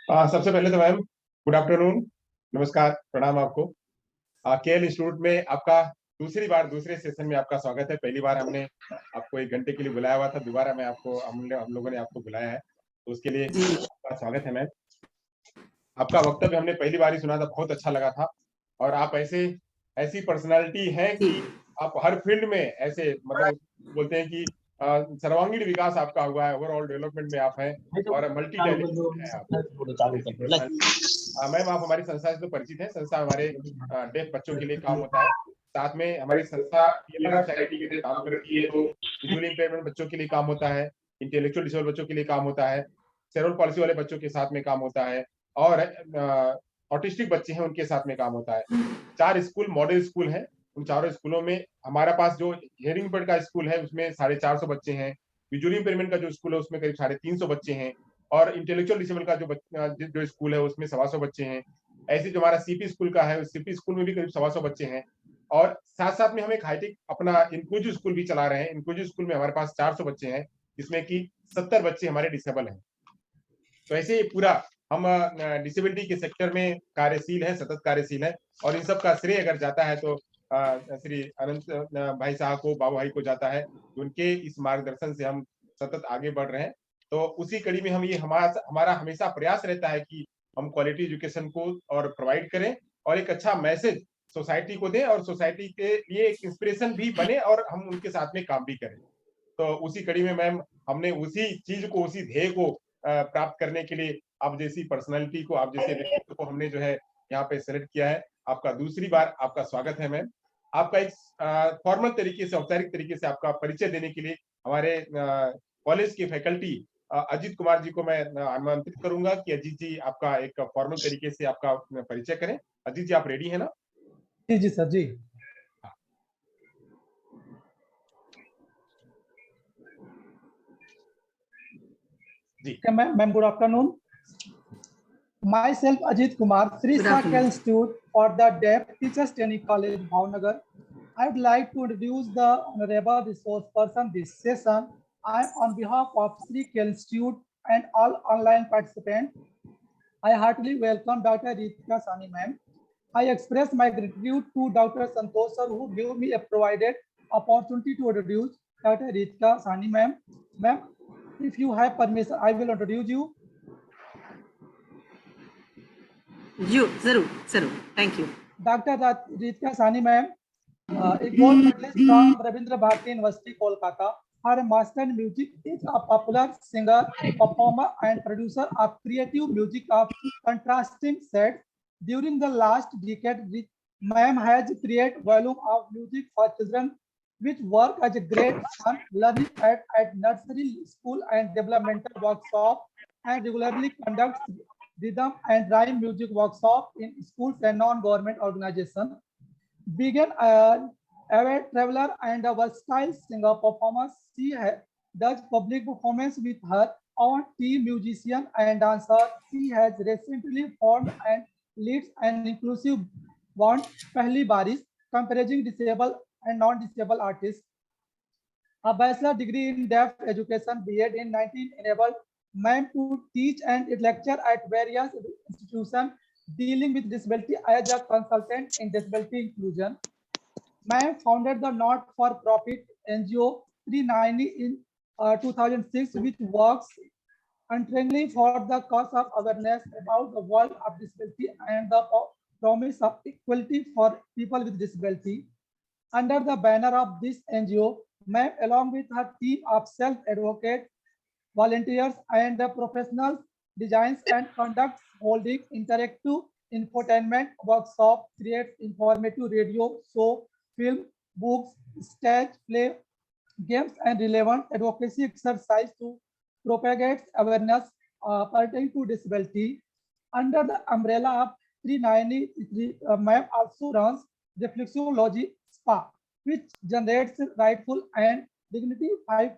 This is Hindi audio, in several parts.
सबसे पहले तो मैम गुड आफ्टरनून, नमस्कार, प्रणाम आपको। केएल इंस्टीट्यूट में आपका दूसरी बार दूसरे सेशन में आपका स्वागत है। पहली बार हमने आपको 1 घंटे के लिए बुलाया हुआ था, दोबारा मैं आपको हम लोगों ने आपको बुलाया है, तो उसके लिए आपका स्वागत है मैम। आपका वक्तव्य हमने पहली बार ही सुना था, बहुत अच्छा लगा था। और आप ऐसी पर्सनालिटी है कि आप हर फील्ड में ऐसे मतलब बोलते हैं कि सर्वांगीण विकास आपका हुआ है, ओवरऑल डेवलपमेंट में आप हैं और मल्टी टैलेंटेड है आप। मैम आप हमारी संस्था से तो परिचित हैं। संस्था हमारे डेफ बच्चों के लिए काम होता है। साथ में हमारी संस्था सोसाइटी के लिए काम करती है, तो विजुअली इंपेयरमेंट बच्चों के लिए काम होता है, इंटेलेक्चुअल डिसेबल बच्चों के लिए काम होता है, सेरेब्रल पॉलिसी वाले बच्चों के साथ में काम होता है, और ऑटिस्टिक बच्चे हैं उनके साथ में काम होता है। 4 स्कूल मॉडल स्कूल हैं। उन चारों स्कूलों में हमारा पास जो हियरिंग इम्पेयर्ड का स्कूल है उसमें 450 बच्चे हैं। विजुअली इंपेयरमेंट का जो स्कूल है उसमें करीब 350 बच्चे हैं। और इंटेलेक्चुअल डिसेबल का जो स्कूल है उसमें 125 बच्चे हैं। ऐसे जो हमारा सीपी स्कूल का है, उस सीपी स्कूल में भी करीब 125 बच्चे हैं। और साथ साथ में हम एक हाईटेक अपना इंक्लूसिव स्कूल भी चला रहे हैं। इंक्लूसिव स्कूल में हमारे पास 400 बच्चे हैं, जिसमें कि 70 बच्चे हमारे डिसेबल हैं। तो ऐसे ही पूरा हम डिसेबिलिटी के सेक्टर में कार्यशील है, सतत कार्यशील है। और इन सब का श्रेय अगर जाता है तो श्री अनंत भाई साहब को, बाबू भाई को जाता है। उनके इस मार्गदर्शन से हम सतत आगे बढ़ रहे हैं। तो उसी कड़ी में हम ये हमारा हमेशा प्रयास रहता है कि हम क्वालिटी एजुकेशन को और प्रोवाइड करें और एक अच्छा मैसेज सोसाइटी को दें, और सोसाइटी के लिए एक इंस्पिरेशन भी बने, और हम उनके साथ में काम भी करें। तो उसी कड़ी में मैम हमने उसी चीज को, उसी ध्येय को प्राप्त करने के लिए आप जैसी पर्सनालिटी को, आप जैसे व्यक्तित्व को हमने जो है यहाँ पे सेलेक्ट किया है। आपका दूसरी बार आपका स्वागत है मैम। आपका एक फॉर्मल तरीके से, औपचारिक तरीके से आपका परिचय देने के लिए हमारे कॉलेज के फैकल्टी अजीत कुमार जी को मैं आमंत्रित करूंगा कि अजीत जी आपका एक फॉर्मल तरीके से आपका परिचय करें। अजीत जी, आप रेडी है ना? जी जी सर जी। जी ma'am good afternoon. Myself Ajit Kumar, Sri Sakel Institute for the Deaf Teachers Training College, Bhavnagar. I would like to introduce the honorable resource person this session. I am on behalf of Sri Sakel Institute and all online participants. I heartily welcome Dr. Ritika Sani ma'am. I express my gratitude to Dr. Santosh sir who gave me a provided opportunity to introduce Dr. Ritika Sani ma'am. Ma'am, if you have permission, I will introduce you. जरूर जरूर, thank you. Dr. Ritika Sani ma'am, a gold medalist from Rabindra Bharati University, Kolkata. Her master in music is a popular singer, performer, and producer of creative music of contrasting sets. During the last decade, ma'am has created volume of music for children, which work as a great fun learning at nursery school and developmental workshop, and regularly conducts rhythm and rhyme music workshop in schools and non-government organizations. Began an avid traveler and a versatile singer performer, she does public performance with her own team, musician and dancer. She has recently formed and leads an inclusive bond, Pehli Baris, comparing disabled and non-disabled artists. A bachelor degree in deaf education, B.Ed in 19 enabled ma'am to teach and lecture at various institutions dealing with disability as a consultant in disability inclusion. Ma'am founded the not-for-profit NGO 390 in 2006, which works untiringly for the cause of awareness about the world of disability and the promise of equality for people with disability. Under the banner of this NGO, ma'am, along with her team of self-advocates, volunteers, and the professionals, designs and conducts holding interactive infotainment workshop, creates informative radio show, film, books, stage play, games, and relevant advocacy exercise to propagate awareness pertaining to disability. Under the umbrella of 393, ma'am also runs Reflexology Spa, which generates rightful and dignified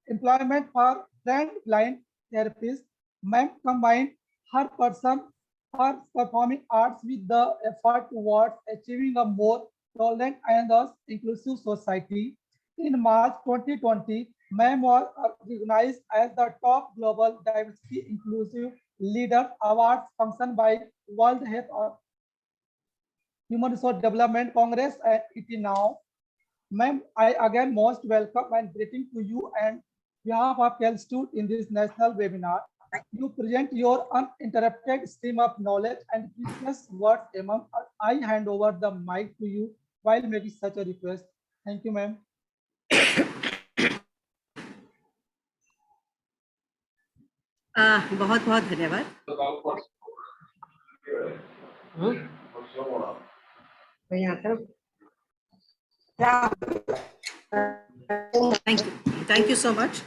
employment for trained blind therapists. Ma'am combined her person, her performing arts with the effort towards achieving a more tolerant and thus inclusive society. In March 2020, ma'am was recognized as the top global diversity inclusive Leader Awards function by World Health or Human Resource Development Congress and ET Now. Ma'am, I again most welcome and greeting to you and behalf of KELSTUDE in this national webinar. You present your uninterrupted stream of knowledge and precious words among us. I hand over the mic to you while making such a request. Thank you, ma'am. बहुत बहुत धन्यवाद। Thank you so much.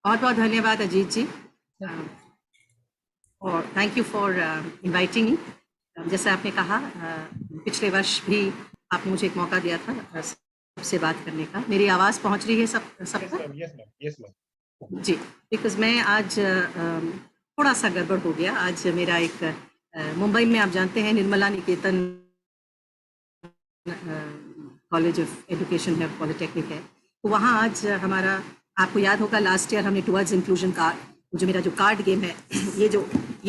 बहुत बहुत धन्यवाद अजीत जी, और thank you for inviting me. जैसे आपने कहा, पिछले वर्ष भी आपने मुझे एक मौका दिया था सबसे बात करने का। मेरी आवाज़ पहुंच रही है सबको? Yes ma'am. जी, बिकॉज मैं आज थोड़ा सा गड़बड़ हो गया। आज मेरा एक मुंबई में, आप जानते हैं, निर्मला निकेतन कॉलेज ऑफ एजुकेशन है, पॉलिटेक्निक है, तो वहाँ आज हमारा, आपको याद होगा लास्ट ईयर हमने टुवर्ड्स इंक्लूजन कार्ड, जो मेरा जो कार्ड गेम है, ये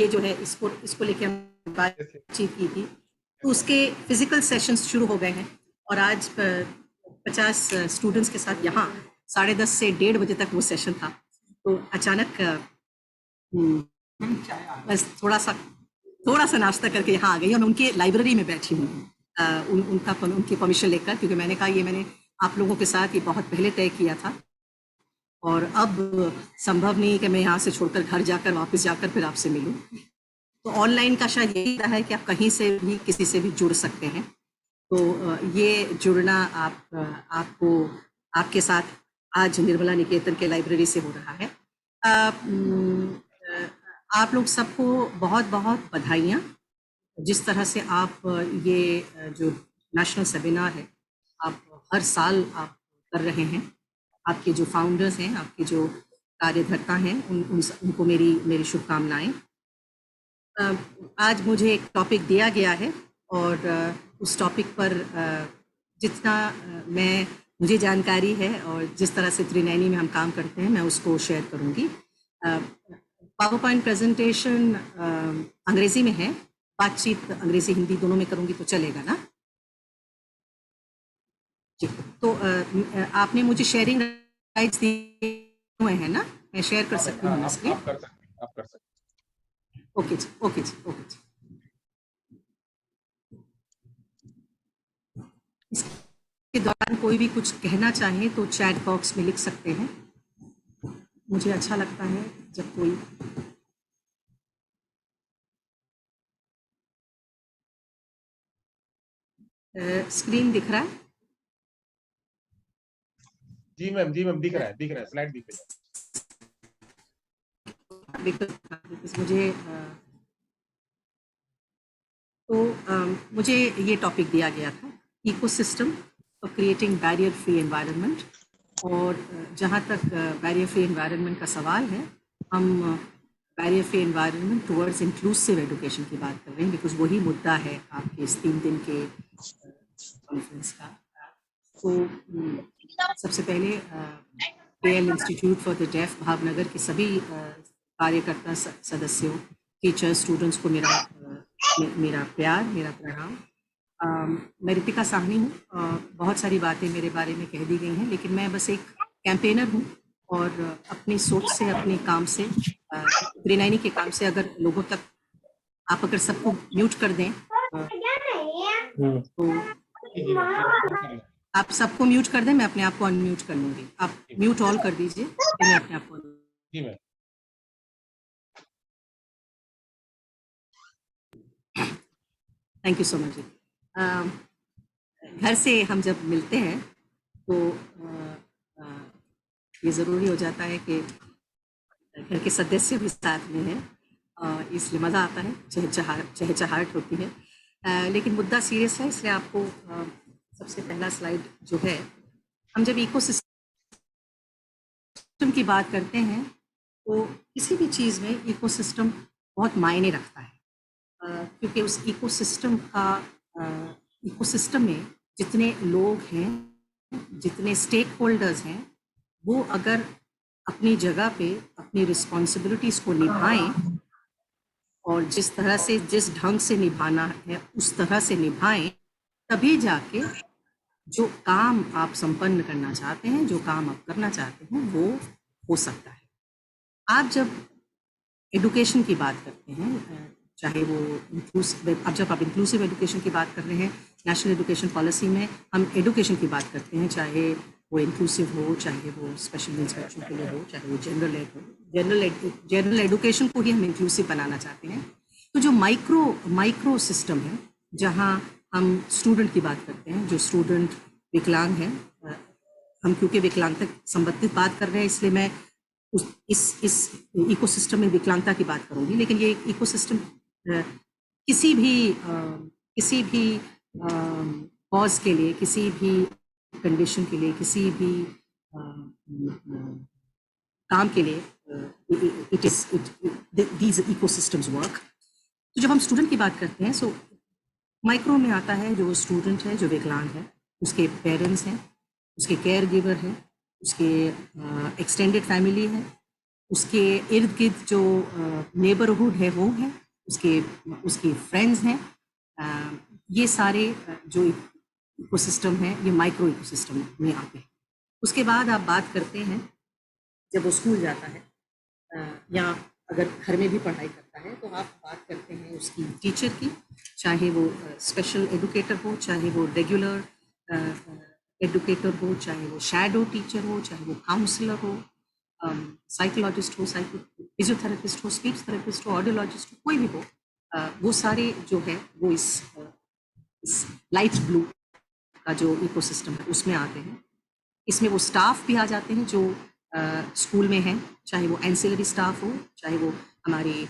जो है, इसको लेके हम बातचीत की थी, तो उसके फिजिकल सेशंस शुरू हो गए हैं। और आज 50 स्टूडेंट्स के साथ यहाँ 10:30 से 1:30 बजे तक वो सेशन था। तो अचानक बस थोड़ा सा नाश्ता करके यहाँ आ गई, और मैं उनके लाइब्रेरी में बैठी हूँ उनकी परमिशन लेकर, क्योंकि मैंने कहा ये मैंने आप लोगों के साथ ये बहुत पहले तय किया था, और अब संभव नहीं कि मैं यहाँ से छोड़कर घर जाकर वापस जाकर फिर आपसे मिलूं। तो ऑनलाइन का शायद यही रहा है कि आप कहीं से भी किसी से भी जुड़ सकते हैं। तो ये जुड़ना आपको आपके साथ आज निर्मला निकेतन के लाइब्रेरी से हो रहा है। आप लोग सबको बहुत बहुत बधाइयाँ। जिस तरह से आप ये जो नेशनल सेमिनार है, आप हर साल आप कर रहे हैं, आपके जो फाउंडर्स हैं, आपके जो कार्यकर्ता हैं, उनको मेरी शुभकामनाएं। आज मुझे एक टॉपिक दिया गया है, और उस टॉपिक पर जितना मुझे जानकारी है और जिस तरह से त्रिनयनी में हम काम करते हैं, मैं उसको शेयर करूंगी। पावर पॉइंट प्रेजेंटेशन अंग्रेजी में है, बातचीत अंग्रेजी हिंदी दोनों में करूंगी तो चलेगा ना जी? तो आपने मुझे शेयरिंग राइट्स दिए हुए हैं ना, मैं शेयर कर सकती हूँ स्क्रीन? आप कर सकते हैं। ओके जी। इसके दौरान कोई भी कुछ कहना चाहे तो चैट बॉक्स में लिख सकते हैं। मुझे अच्छा लगता है जब कोई स्क्रीन दिख रहा है? जी मैम दिख रहा है, स्लाइड दिख रही है। बिकॉज मुझे ये टॉपिक दिया गया था, ecosystem for creating barrier free environment. और जहाँ तक बैरियर फ्री एनवायरनमेंट का सवाल है, हम barrier free environment towards inclusive education की बात कर रहे हैं, बिकॉज वही मुद्दा है आपके इस 3 दिन के कॉन्फ्रेंस का। तो सबसे पहले KL institute for the deaf Bhavnagar के सभी कार्यकर्ता सदस्यों, टीचर्स, स्टूडेंट्स को मेरा प्यार, मेरा प्रणाम। मैं रितिका साहनी हूँ। बहुत सारी बातें मेरे बारे में कह दी गई हैं, लेकिन मैं बस एक कैंपेनर हूँ, और अपनी सोच से, अपने काम से, त्रिनयनी के काम से, अगर लोगों तक आप अगर सबको म्यूट कर दें तो आप सबको म्यूट कर दें, मैं अपने आप को अनम्यूट कर लूंगी। आप म्यूट ऑल कर दीजिए, तो मैं अपने आप को। जी ma'am. Thank you so much. घर से हम जब मिलते हैं तो ये ज़रूरी हो जाता है कि घर के सदस्य भी साथ में हैं, इसलिए मज़ा आता है, चहचहाहट होती है। लेकिन मुद्दा सीरियस है, इसलिए आपको सबसे पहला स्लाइड जो है, हम जब इकोसिस्टम की बात करते हैं तो किसी भी चीज़ में इकोसिस्टम बहुत मायने रखता है, क्योंकि उस इकोसिस्टम में जितने लोग हैं जितने स्टेक होल्डर्स हैं, वो अगर अपनी जगह पे अपनी रिस्पॉन्सिबिलिटीज को निभाएं और जिस तरह से, जिस ढंग से निभाना है उस तरह से निभाएं, तभी जाके जो काम आप संपन्न करना चाहते हैं, जो काम आप करना चाहते हैं, वो हो सकता है। आप जब एडुकेशन की बात करते हैं, चाहे वो इंक्लूसिव, अब जब आप इंक्लूसिव एडुकेशन की बात कर रहे हैं, नेशनल एजुकेशन पॉलिसी में हम एडुकेशन की बात करते हैं, चाहे वो इंक्लूसिव हो, चाहे वो स्पेशल नीड्स बच्चों के लिए हो, चाहे वो जनरल एड हो, जनरल एडुकेशन को ही हम इंक्लूसिव बनाना चाहते हैं। तो जो माइक्रो सिस्टम है, जहाँ हम स्टूडेंट की बात करते हैं, जो स्टूडेंट विकलांग है, हम क्योंकि विकलांगता संबंधित बात कर रहे हैं, इसलिए मैं इस इकोसिस्टम में विकलांगता की बात करूंगी। लेकिन ये इकोसिस्टम किसी भी कॉज के लिए, किसी भी कंडीशन के लिए, किसी भी काम के लिए, दीज इकोसिस्टम्स वर्क। तो जब हम स्टूडेंट की बात करते हैं, सो माइक्रो में आता है जो स्टूडेंट है, जो विकलांग है, उसके पेरेंट्स हैं, उसके केयर गिवर हैं, उसके एक्सटेंडेड फैमिली है, उसके इर्द गिर्द जो नेबरहुड है वो है, उसके फ्रेंड्स हैं। ये सारे जो इकोसिस्टम है, ये माइक्रो इकोसिस्टम में आते हैं। उसके बाद आप बात करते हैं जब वो स्कूल जाता है, या अगर घर में भी पढ़ाई करता है, तो आप बात करते हैं उसकी टीचर की, चाहे वो स्पेशल एडुकेटर हो, चाहे वो रेगुलर एडुकेटर हो, चाहे वो शैडो टीचर हो, चाहे वो काउंसलर हो, साइकोलॉजिस्ट हो, फिजियोथेरेपिस्ट हो, स्पीच थेरेपिस्ट हो, ऑडियोलॉजिस्ट हो, कोई भी हो, वो सारे जो है वो इस लाइट ब्लू का जो इकोसिस्टम है उसमें आते हैं। इसमें वो स्टाफ भी आ जाते हैं जो स्कूल में हैं, चाहे वो एंसिलरी स्टाफ हो, चाहे वो हमारी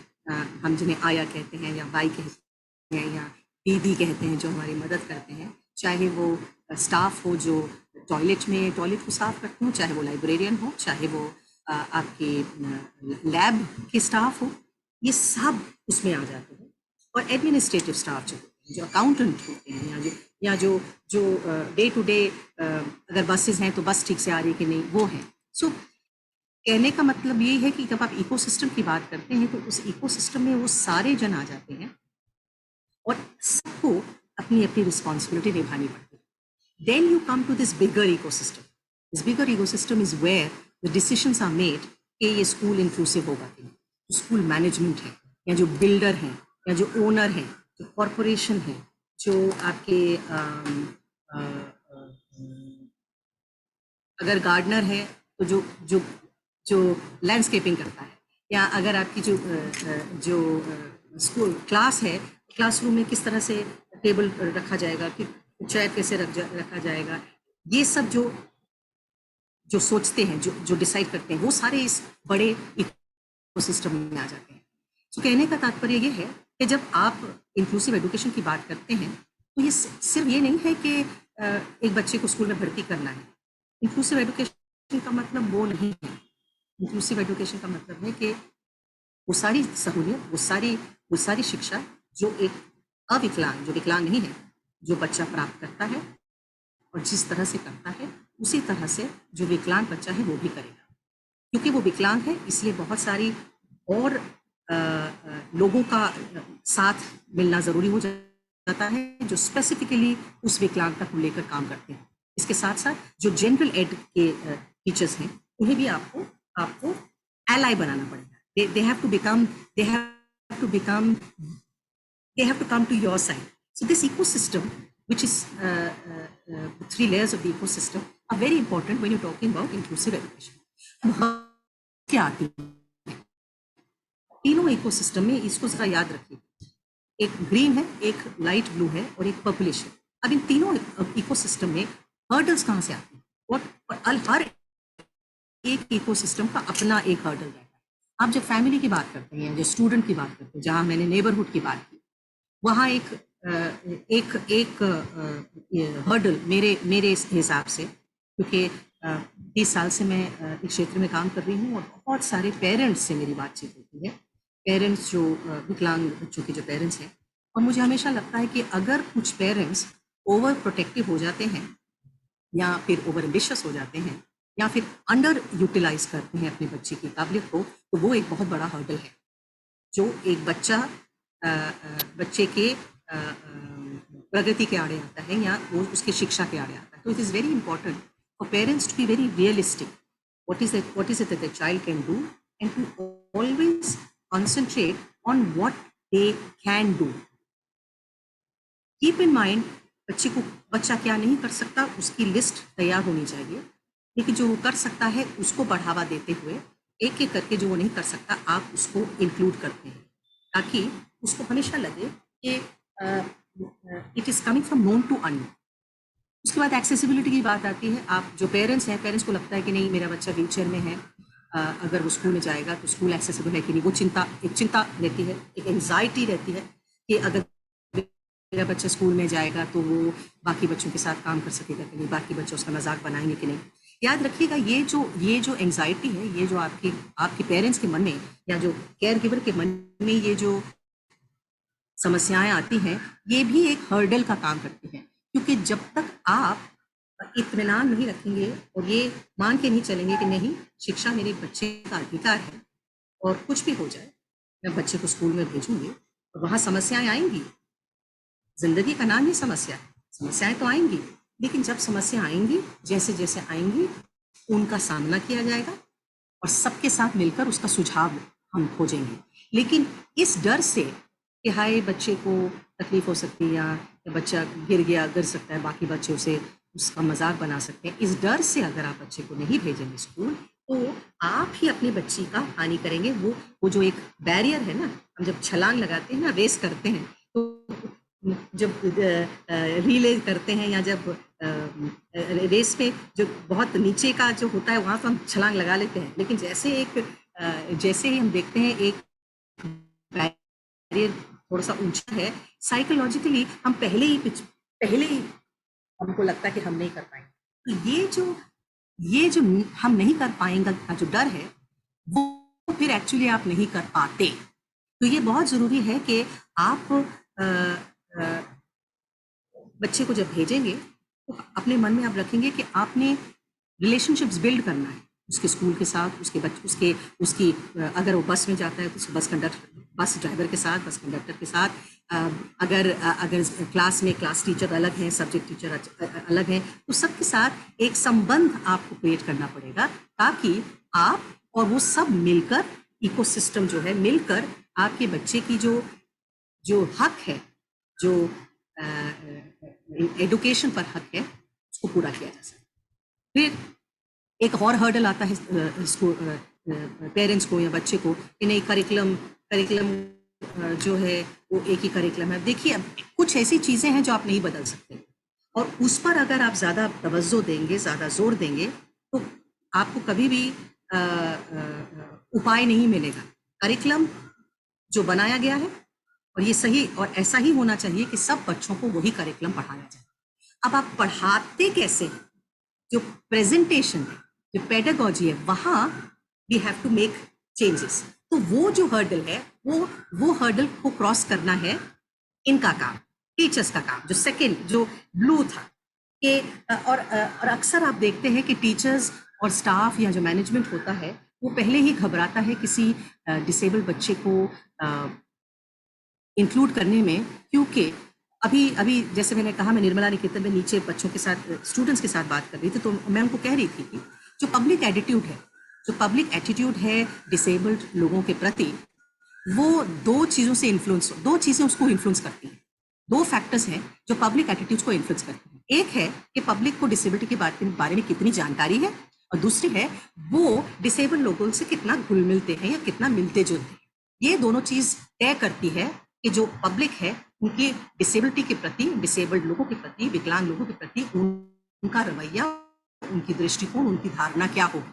हम जिन्हें आया कहते हैं, या बाई कहते हैं, या दीदी कहते हैं, जो हमारी मदद करते हैं, चाहे वो स्टाफ हो जो टॉयलेट को साफ करते हो, चाहे वो लाइब्रेरियन हो, चाहे वो आपके लैब के स्टाफ हो, ये सब उसमें आ जाते हैं। और एडमिनिस्ट्रेटिव स्टाफ जो अकाउंटेंट होते हैं, या जो डे टू डे, अगर बसेस हैं तो बस ठीक से आ रही है कि नहीं, वो है। सो कहने का मतलब ये है कि जब आप इकोसिस्टम की बात करते हैं, तो उस इकोसिस्टम में वो सारे जन आ जाते हैं और सबको अपनी अपनी रिस्पॉन्सिबिलिटी निभानी पड़ती है। Then you come to this bigger ecosystem. This bigger ecosystem is where the decisions are made कि ये स्कूल इंक्लूसिव होगा कि नहीं। जो स्कूल मैनेजमेंट है, या जो बिल्डर हैं, या जो ओनर हैं, जो कॉरपोरेशन है, जो आपके अगर गार्डनर है तो जो लैंडस्केपिंग करता है, या अगर आपकी जो स्कूल क्लास है, क्लासरूम में किस तरह से टेबल रखा जाएगा, कि चेयर कैसे रखा जाएगा, ये सब जो सोचते हैं, जो डिसाइड करते हैं, वो सारे इस बड़े इकोसिस्टम में आ जाते हैं। तो कहने का तात्पर्य ये है कि जब आप इंक्लूसिव एडुकेशन की बात करते हैं, तो ये सिर्फ ये नहीं है कि एक बच्चे को स्कूल में भर्ती करना है। इंक्लूसिव एडुकेशन का मतलब वो नहीं है। इंक्लूसिव एडुकेशन का मतलब है कि वो सारी सहूलियत, वो सारी शिक्षा जो एक अविकलांग, जो विकलांग नहीं है, जो बच्चा प्राप्त करता है, और जिस तरह से करता है, उसी तरह से जो विकलांग बच्चा है वो भी करेगा। क्योंकि वो विकलांग है, इसलिए बहुत सारी और लोगों का साथ मिलना जरूरी हो जाता है, जो स्पेसिफिकली उस विकलांगता को लेकर काम करते हैं। इसके साथ साथ जो जनरल एड के टीचर्स हैं, उन्हें भी आपको एलाई बनाना पड़ेगा। they have to come to your side. So this ecosystem, which is the 3 layers of the ecosystem, are very important when you're talking about inclusive education. क्या आती है तीनों इकोसिस्टम में, इसको जरा याद रखिए। एक ग्रीन है, एक लाइट ब्लू है, और एक पर्पलिश है। अब इन तीनों इकोसिस्टम में हर्डल्स कहाँ से आते हैं? और हर एक इकोसिस्टम का अपना एक हर्डल रहता है। आप जब फैमिली की बात करते हैं, जो स्टूडेंट की बात करते हैं, जहाँ मैंने नेबरहुड की बात की, वहाँ एक हर्डल मेरे हिसाब से, क्योंकि 30 साल से मैं इस क्षेत्र में काम कर रही हूँ, और बहुत सारे पेरेंट्स से मेरी बातचीत होती है, पेरेंट्स जो विकलांग बच्चों के जो पेरेंट्स हैं, और मुझे हमेशा लगता है कि अगर कुछ पेरेंट्स ओवर प्रोटेक्टिव हो जाते हैं, या फिर ओवर एम्बिशियस हो जाते हैं या फिर अंडर यूटिलाइज करते हैं अपने बच्चे की काबिलियत को, तो वो एक बहुत बड़ा हर्डल है जो एक बच्चे के प्रगति के आड़े आता है या वो उसके शिक्षा के आड़े आता है. तो it is very important for parents to be very realistic. what is it that the child can do and to always concentrate on what they can do. Keep in mind बच्चा क्या नहीं कर सकता उसकी लिस्ट तैयार होनी चाहिए, लेकिन जो वो कर सकता है उसको बढ़ावा देते हुए एक एक करके जो वो नहीं कर सकता आप उसको इंक्लूड करते हैं, ताकि उसको हमेशा लगे कि it is coming from known to unknown. उसके बाद एक्सेसिबिलिटी की बात आती है. आप जो पेरेंट्स हैं, पेरेंट्स को लगता है कि नहीं मेरा बच्चा व्हीलचेयर में है, अगर वो स्कूल में जाएगा तो स्कूल एक्सेसिबल है कि नहीं, वो चिंता रहती है, एक एंजाइटी रहती है कि अगर मेरा बच्चा स्कूल में जाएगा तो वो बाकी बच्चों के साथ काम कर सकेगा कि नहीं, बाकी बच्चे उसका मजाक बनाएंगे कि नहीं. याद रखिएगा ये जो एंजाइटी है, ये जो आपके पेरेंट्स के मन में या जो केयर गिवर के मन में ये जो समस्याएं आती हैं, ये भी एक हर्डल का काम करती हैं. क्योंकि जब तक आप इत्मीनान नहीं रखेंगे और ये मान के नहीं चलेंगे कि नहीं शिक्षा मेरे बच्चे का अधिकार है और कुछ भी हो जाए मैं बच्चे को स्कूल में भेजूंगी, और वहाँ समस्याएं आएंगी. जिंदगी का नाम ही समस्या है, समस्याएं तो आएंगी, लेकिन जब समस्या आएंगी जैसे जैसे आएंगी उनका सामना किया जाएगा और सबके साथ मिलकर उसका सुझाव हम खोजेंगे. लेकिन इस डर से कि हाय बच्चे को तकलीफ हो सकती है या बच्चा गिर सकता है, बाकी बच्चे उसका मजाक बना सकते हैं, इस डर से अगर आप बच्चे को नहीं भेजेंगे स्कूल तो आप ही अपनी बच्ची का हानि करेंगे. वो जो एक बैरियर है ना, हम जब छलांग लगाते हैं ना, रेस करते हैं, तो जब रिले करते हैं या जब रेस में जो बहुत नीचे का जो होता है वहाँ तो हम छलांग लगा लेते हैं, लेकिन जैसे ही हम देखते हैं एक बैरियर थोड़ा सा ऊंचा है, साइकोलॉजिकली हम पहले ही हमको लगता है कि हम नहीं कर पाएंगे. तो ये जो हम नहीं कर पाएंगे का जो डर है वो फिर एक्चुअली आप नहीं कर पाते. तो ये बहुत जरूरी है कि आप बच्चे को जब भेजेंगे तो अपने मन में आप रखेंगे कि आपने रिलेशनशिप्स बिल्ड करना है उसके स्कूल के साथ, उसकी अगर वो बस में जाता है तो बस ड्राइवर के साथ, बस कंडक्टर के साथ, अगर क्लास में क्लास टीचर अलग हैं, सब्जेक्ट टीचर अलग हैं, तो सबके साथ एक संबंध आपको क्रिएट करना पड़ेगा, ताकि आप और वो सब मिलकर इकोसिस्टम जो है मिलकर आपके बच्चे की जो हक है, जो एडुकेशन पर हक है, उसको पूरा किया जा सके. फिर एक और हर्डल आता है इसको पेरेंट्स को या बच्चे को कि नहीं करिकुलम जो है वो एक ही करिकुलम है. देखिए अब कुछ ऐसी चीज़ें हैं जो आप नहीं बदल सकते, और उस पर अगर आप ज़्यादा तवज्जो देंगे, ज़्यादा जोर देंगे, तो आपको कभी भी उपाय नहीं मिलेगा. करिकुलम जो बनाया गया है और ये सही और ऐसा ही होना चाहिए कि सब बच्चों को वही करिकुलम पढ़ाया जाए. अब आप पढ़ाते कैसे हैं, जो प्रेजेंटेशन है, जो पेडागोजी है, वहाँ we have to make changes. तो वो जो हर्डल है वो हर्डल को क्रॉस करना है इनका काम, टीचर्स का काम. जो सेकंड जो ब्लू था कि और अक्सर आप देखते हैं कि टीचर्स और स्टाफ या जो मैनेजमेंट होता है वो पहले ही घबराता है किसी डिसेबल्ड बच्चे को इंक्लूड करने में, क्योंकि अभी जैसे मैंने कहा, मैं निर्मला निकेतन में नीचे बच्चों के साथ, स्टूडेंट्स के साथ बात कर रही थी, तो मैं उनको कह रही थी कि जो पब्लिक एटीट्यूड है डिसेबल्ड लोगों के प्रति, वो दो चीज़ें उसको इन्फ्लुएंस करती हैं. दो फैक्टर्स हैं जो पब्लिक एटीट्यूड को इन्फ्लुएंस करती हैं. एक है कि पब्लिक को डिसेबिलिटी के बारे में कितनी जानकारी है, और दूसरी है वो डिसेबल्ड लोगों से कितना घुल मिलते हैं या कितना मिलते जुलते हैं. ये दोनों चीज़ तय करती है कि जो पब्लिक है उनकी डिसेबिलिटी के प्रति, डिसेबल्ड लोगों के प्रति, विकलांग लोगों के प्रति उनका रवैया, उनकी दृष्टिकोण, उनकी धारणा क्या होगी.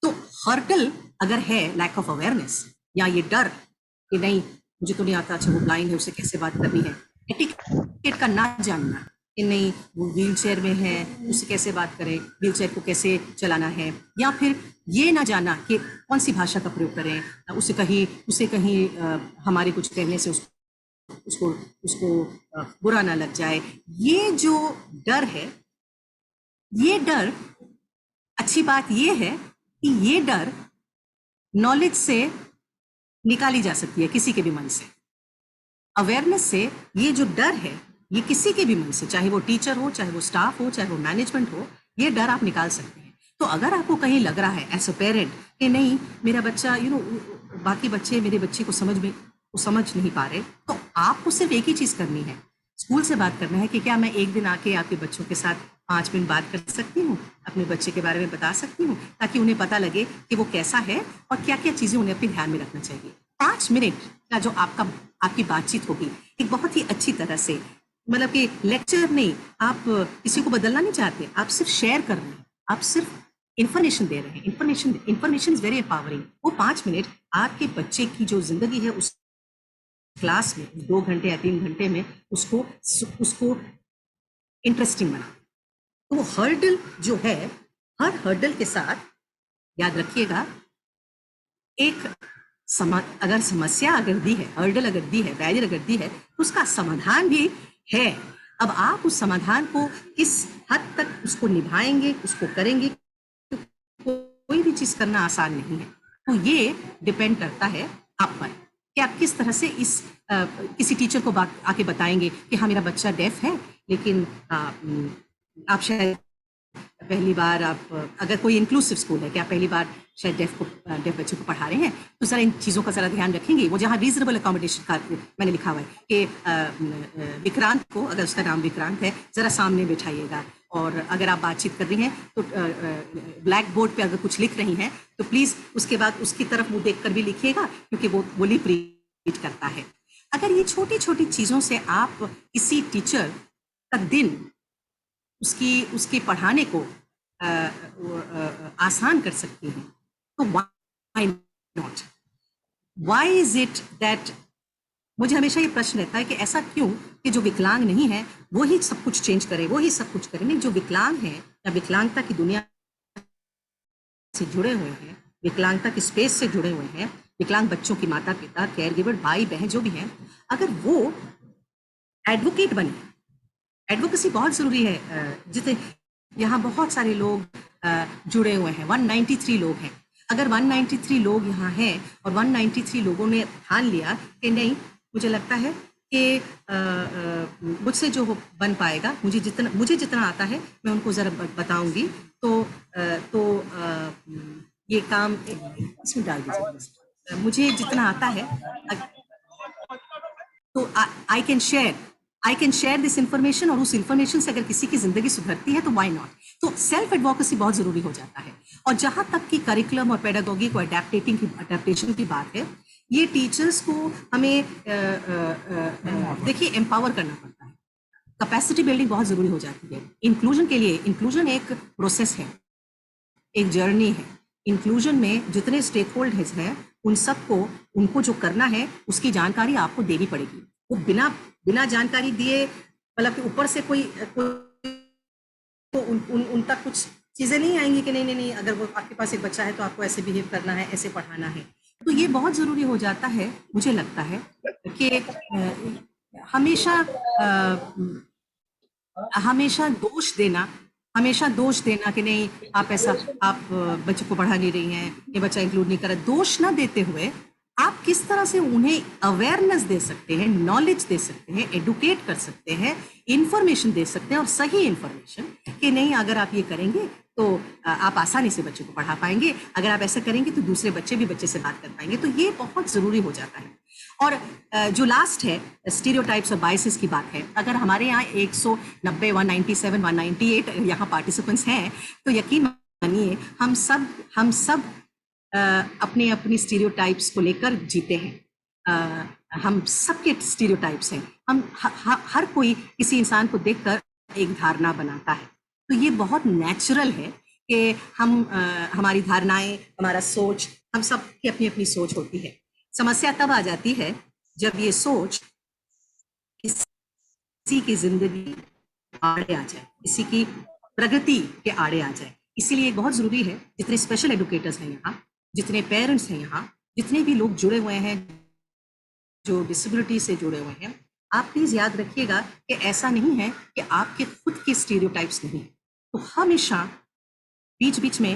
तो हर्डल अगर है लैक ऑफ अवेयरनेस या ये डर कि नहीं मुझे तो नहीं आता, अच्छा वो ब्लाइंड है उसे कैसे बात करनी है, एटिकेट का ना जानना कि नहीं वो व्हील चेयर में है उससे कैसे बात करें, व्हील चेयर को कैसे चलाना है, या फिर ये ना जाना कि कौन सी भाषा का प्रयोग करें, उसे कहीं हमारे कुछ कहने से उसको बुरा ना लग जाए. ये जो डर है ये डर, अच्छी बात ये है कि ये डर नॉलेज से निकाली जा सकती है किसी के भी मन से। अवेयरनेस से ये जो डर है, ये किसी के भी मन से, चाहे वो टीचर हो, चाहे वो स्टाफ हो, चाहे वो मैनेजमेंट हो, ये डर आप निकाल सकते हैं। तो अगर आपको कहीं लग रहा है एज अ पेरेंट कि नहीं मेरा बच्चा बाकी बच्चे मेरे बच्चे को समझ नहीं पा रहे, तो आपको सिर्फ एक ही चीज करनी है, स्कूल से बात करना है कि क्या मैं एक दिन आके आपके बच्चों के साथ 5 मिनट बात कर सकती हूँ, अपने बच्चे के बारे में बता सकती हूँ, ताकि उन्हें पता लगे कि वो कैसा है और क्या क्या चीजें उन्हें अपने ध्यान में रखना चाहिए। 5 मिनट का जो आपकी बातचीत होगी एक बहुत ही अच्छी तरह से, मतलब कि लेक्चर नहीं, आप किसी को बदलना नहीं चाहते, आप सिर्फ शेयर कर रहे हैं, आप सिर्फ इंफॉर्मेशन दे रहे हैं। Information is very empowering. वो 5 मिनट आपके बच्चे की जो जिंदगी है उस क्लास में 2 घंटे या 3 घंटे में उसको इंटरेस्टिंग बना। तो वो हर्डल जो है, हर हर्डल के साथ याद रखिएगा एक अगर समस्या अगर दी है, हर्डल अगर दी है, बैरियर अगर दी है, तो उसका समाधान भी है। अब आप उस समाधान को किस हद तक उसको निभाएंगे, उसको करेंगे, कोई भी चीज करना आसान नहीं है। तो ये डिपेंड करता है आप पर कि आप किस तरह से किसी टीचर को आके बताएंगे कि हाँ मेरा बच्चा डेफ है, लेकिन आप शायद पहली बार, आप अगर कोई इंक्लूसिव स्कूल है कि आप पहली बार शायद डेफ बच्चों को पढ़ा रहे हैं, तो जरा इन चीज़ों का जरा ध्यान रखेंगे। वो जहाँ रीजनेबल अकोमोडेशन का मैंने लिखा हुआ है कि विक्रांत को, अगर उसका नाम विक्रांत है, जरा सामने बिठाइएगा, और अगर आप बातचीत कर रही हैं तो ब्लैक बोर्ड पे अगर कुछ लिख रही हैं तो प्लीज उसके बाद उसकी तरफ मुंह देखकर भी लिखिएगा, क्योंकि वो लिप रीड करता है। अगर ये छोटी छोटी चीजों से आप किसी टीचर का दिन, उसके पढ़ाने को आसान कर सकती हैं, तो why not? Why is it that, मुझे हमेशा ये प्रश्न रहता है कि ऐसा क्यों कि जो विकलांग नहीं है वो ही सब कुछ चेंज करे, वो ही सब कुछ करे। नहीं, जो विकलांग है या विकलांगता की दुनिया से जुड़े हुए हैं, विकलांगता की स्पेस से जुड़े हुए हैं, विकलांग बच्चों की माता पिता, केयर गिवर, भाई बहन जो भी हैं, अगर वो एडवोकेट बने, एडवोकेसी बहुत जरूरी है। जितने यहाँ बहुत सारे लोग जुड़े हुए हैं, 193 लोग हैं। अगर 193 लोग यहाँ हैं और 193 लोगों ने ठान लिया कि नहीं, मुझे लगता है कि मुझसे जो बन पाएगा, मुझे जितना आता है मैं उनको जरा बताऊंगी, तो ये काम इसमें डाल दीजिए, मुझे जितना आता है तो I can share this information, और उस इंफॉर्मेशन से अगर किसी की जिंदगी सुधरती है तो व्हाई नॉट। तो सेल्फ एडवोकेसी बहुत जरूरी हो जाता है। और जहां तक की करिकुलम और पेडागोगी को अडेप्टेशन की बात है, ये टीचर्स को हमें देखिए एम्पावर करना पड़ता है, कैपेसिटी बिल्डिंग बहुत जरूरी हो जाती है। इंक्लूजन के लिए, इंक्लूजन एक प्रोसेस है, एक जर्नी है। इंक्लूजन में जितने स्टेक होल्डर्स हैं उन सबको, उनको जो करना है उसकी जानकारी आपको देनी पड़ेगी। वो बिना जानकारी दिए, मतलब कि ऊपर से कोई तो उन तक कुछ चीजें नहीं आएंगी कि नहीं, अगर वो आपके पास एक बच्चा है तो आपको ऐसे बिहेव करना है, ऐसे पढ़ाना है। तो ये बहुत जरूरी हो जाता है, मुझे लगता है कि हमेशा दोष देना कि नहीं आप ऐसा, आप बच्चों को पढ़ा नहीं रही हैं, ये बच्चा इंक्लूड नहीं कर रहा, दोष ना देते हुए आप किस तरह से उन्हें अवेयरनेस दे सकते हैं, नॉलेज दे सकते हैं, एडुकेट कर सकते हैं, इंफॉर्मेशन दे सकते हैं, और सही इंफॉर्मेशन कि नहीं अगर आप ये करेंगे तो आप आसानी से बच्चों को पढ़ा पाएंगे, अगर आप ऐसा करेंगे तो दूसरे बच्चे से बात कर पाएंगे। तो ये बहुत जरूरी हो जाता है। और जो लास्ट है, स्टीरियोटाइप्स और बायसेस की बात है। अगर हमारे यहाँ 190, 197, 198 यहाँ पार्टिसिपेंट्स हैं, तो यकीन मानिए हम सब अपनी स्टीरियोटाइप्स को लेकर जीते हैं। हम सबके स्टीरियोटाइप्स हैं। हर कोई किसी इंसान को देखकर एक धारणा बनाता है। तो ये बहुत नेचुरल है कि हमारी धारणाएं, हमारा सोच, हम सब की अपनी अपनी सोच होती है। समस्या तब आ जाती है जब ये सोच किसी की जिंदगी आड़े आ जाए, किसी की प्रगति के आड़े आ जाए। इसीलिए बहुत जरूरी है, जितने स्पेशल एडुकेटर्स हैं यहाँ, जितने पेरेंट्स हैं यहाँ, जितने भी लोग जुड़े हुए हैं जो डिसेबिलिटी से जुड़े हुए हैं, आप प्लीज याद रखिएगा कि ऐसा नहीं है कि आपके खुद के स्टीरियोटाइप्स नहीं, तो हमेशा बीच बीच में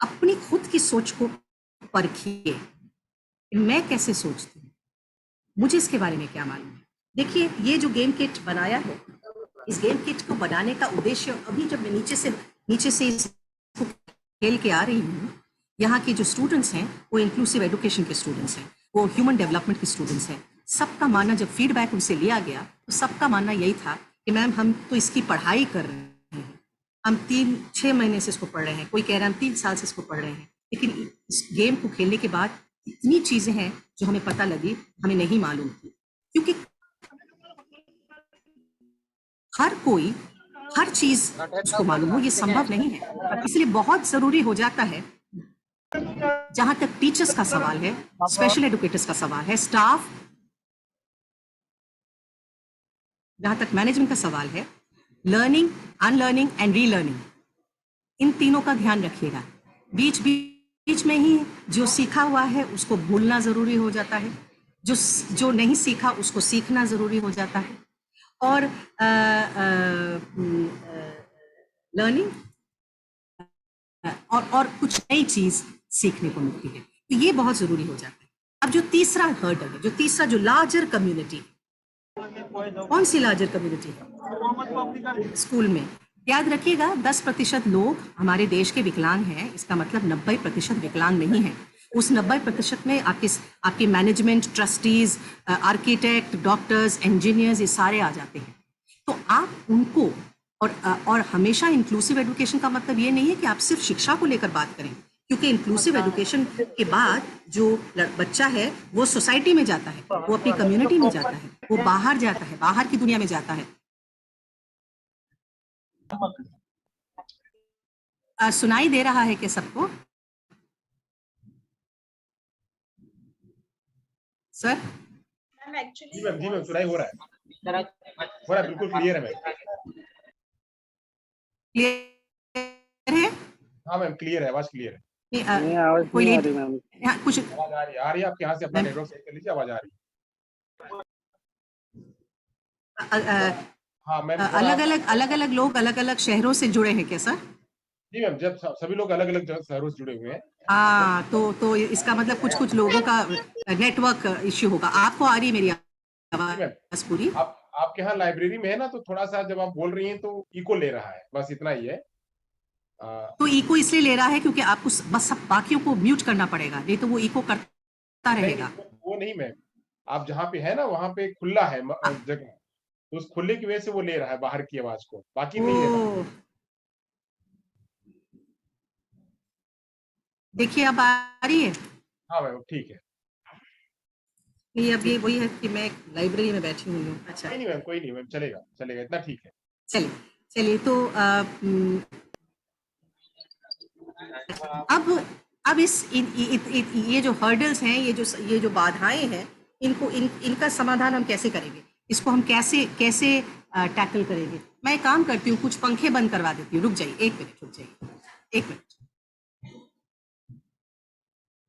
अपनी खुद की सोच को परखिए, मैं कैसे सोचती हूँ, मुझे इसके बारे में क्या मालूम है। देखिए, ये जो गेम किट बनाया है, इस गेम किट को बनाने का उद्देश्य, अभी जब मैं नीचे से इसको खेल के आ रही हूँ, यहाँ के जो स्टूडेंट्स हैं वो इंक्लूसिव एजुकेशन के स्टूडेंट्स हैं, वो ह्यूमन डेवलपमेंट के स्टूडेंट्स हैं। सबका मानना, जब फीडबैक उनसे लिया गया तो सबका मानना यही था कि मैम हम तो इसकी पढ़ाई कर रहे हैं, हम 3-6 महीने से इसको पढ़ रहे हैं, कोई कह रहा है हम 3 साल से इसको पढ़ रहे हैं, लेकिन इस गेम को खेलने के बाद इतनी चीजें हैं जो हमें पता लगी, हमें नहीं मालूम थी। क्योंकि हर कोई हर चीज उसको मालूम हो, ये संभव नहीं है। इसलिए बहुत जरूरी हो जाता है, जहां तक टीचर्स का सवाल है, स्पेशल एजुकेटर्स का सवाल है, स्टाफ, जहां तक मैनेजमेंट का सवाल है, लर्निंग, अनलर्निंग एंड रीलर्निंग, इन तीनों का ध्यान रखिएगा। बीच बीच में ही जो सीखा हुआ है उसको भूलना जरूरी हो जाता है, जो नहीं सीखा उसको सीखना जरूरी हो जाता है, और लर्निंग और कुछ नई चीज सीखने को मिलती है, तो ये बहुत जरूरी हो जाता है। अब जो तीसरा हर्डल है, जो लार्जर कम्युनिटी, कौन सी लार्जर कम्युनिटी? स्कूल में याद रखिएगा 10% लोग हमारे देश के विकलांग हैं, इसका मतलब 90% विकलांग नहीं है। उस 90% में आपके management, trustees, architect, doctors, engineers, ये सारे आ जाते हैं। तो आप उनको, और हमेशा इंक्लूसिव एजुकेशन का मतलब ये नहीं है कि आप सिर्फ शिक्षा को लेकर बात करें, क्योंकि इंक्लूसिव एजुकेशन के बाद जो बच्चा है वो सोसाइटी में जाता है, वो अपनी कम्युनिटी में जाता है, वो बाहर जाता है, बाहर की दुनिया में जाता है। सुनाई दे रहा है कि सबको? सर? जी मैम, सुनाई हो रहा है, बिल्कुल क्लियर है मैम। क्लियर है? हाँ मैम, क्लियर है, आवाज क्लियर है। नहीं, आवाज कोई नहीं आ लीड, रही मैम। कुछ आवाज आ रही है, आप यहाँ से अपना नेटवर्क सेट कर लीजिए, आवाज आ रही है। हाँ मैम, थोड़ा अलग अलग लोग अलग अलग शहरों से जुड़े हैं क्या सर? जी मैम, जब सभी लोग अलग अलग शहरों से जुड़े हुए हैं। हाँ, तो इसका मतलब कुछ लोगों का नेटवर्क इश्यू होगा। आपको आ रही है मेरी जी मैम, आवाज पूरी? आपके यहाँ लाइब्रेरी में है ना, तो थोड़ा सा जब आप बोल रही हैं तो इको ले रहा है, बस इतना ही है। तो इको इसलिए ले रहा है क्योंकि आपको बस सब बाकियों को म्यूट करना पड़ेगा, नहीं तो वो इको करता नहीं रहेगा। वो नहीं मैम, आप जहाँ पे है ना वहाँ पे खुला है जगह, तो उस खुले की वजह से वो ले रहा है बाहर की आवाज को, बाकी नहीं ले रहा। ओ, देखिए अब आ रही है। हाँ मैम, ठीक है। ये अब ये वही है कि मैं लाइब्रेरी में बैठी हुई हूँ। अच्छा, कोई नहीं मैम, चलेगा चलेगा, इतना ठीक है। चलिए चलिए, तो अब अब ये जो हर्डल्स हैं, ये जो बाधाएं हैं, इनका समाधान हम कैसे करेंगे, इसको हम कैसे कैसे टैकल करेंगे? मैं एक काम करती हूँ, कुछ पंखे बंद करवा देती हूँ। रुक जाइए, 1 मिनट रुक जाइए, 1 मिनट,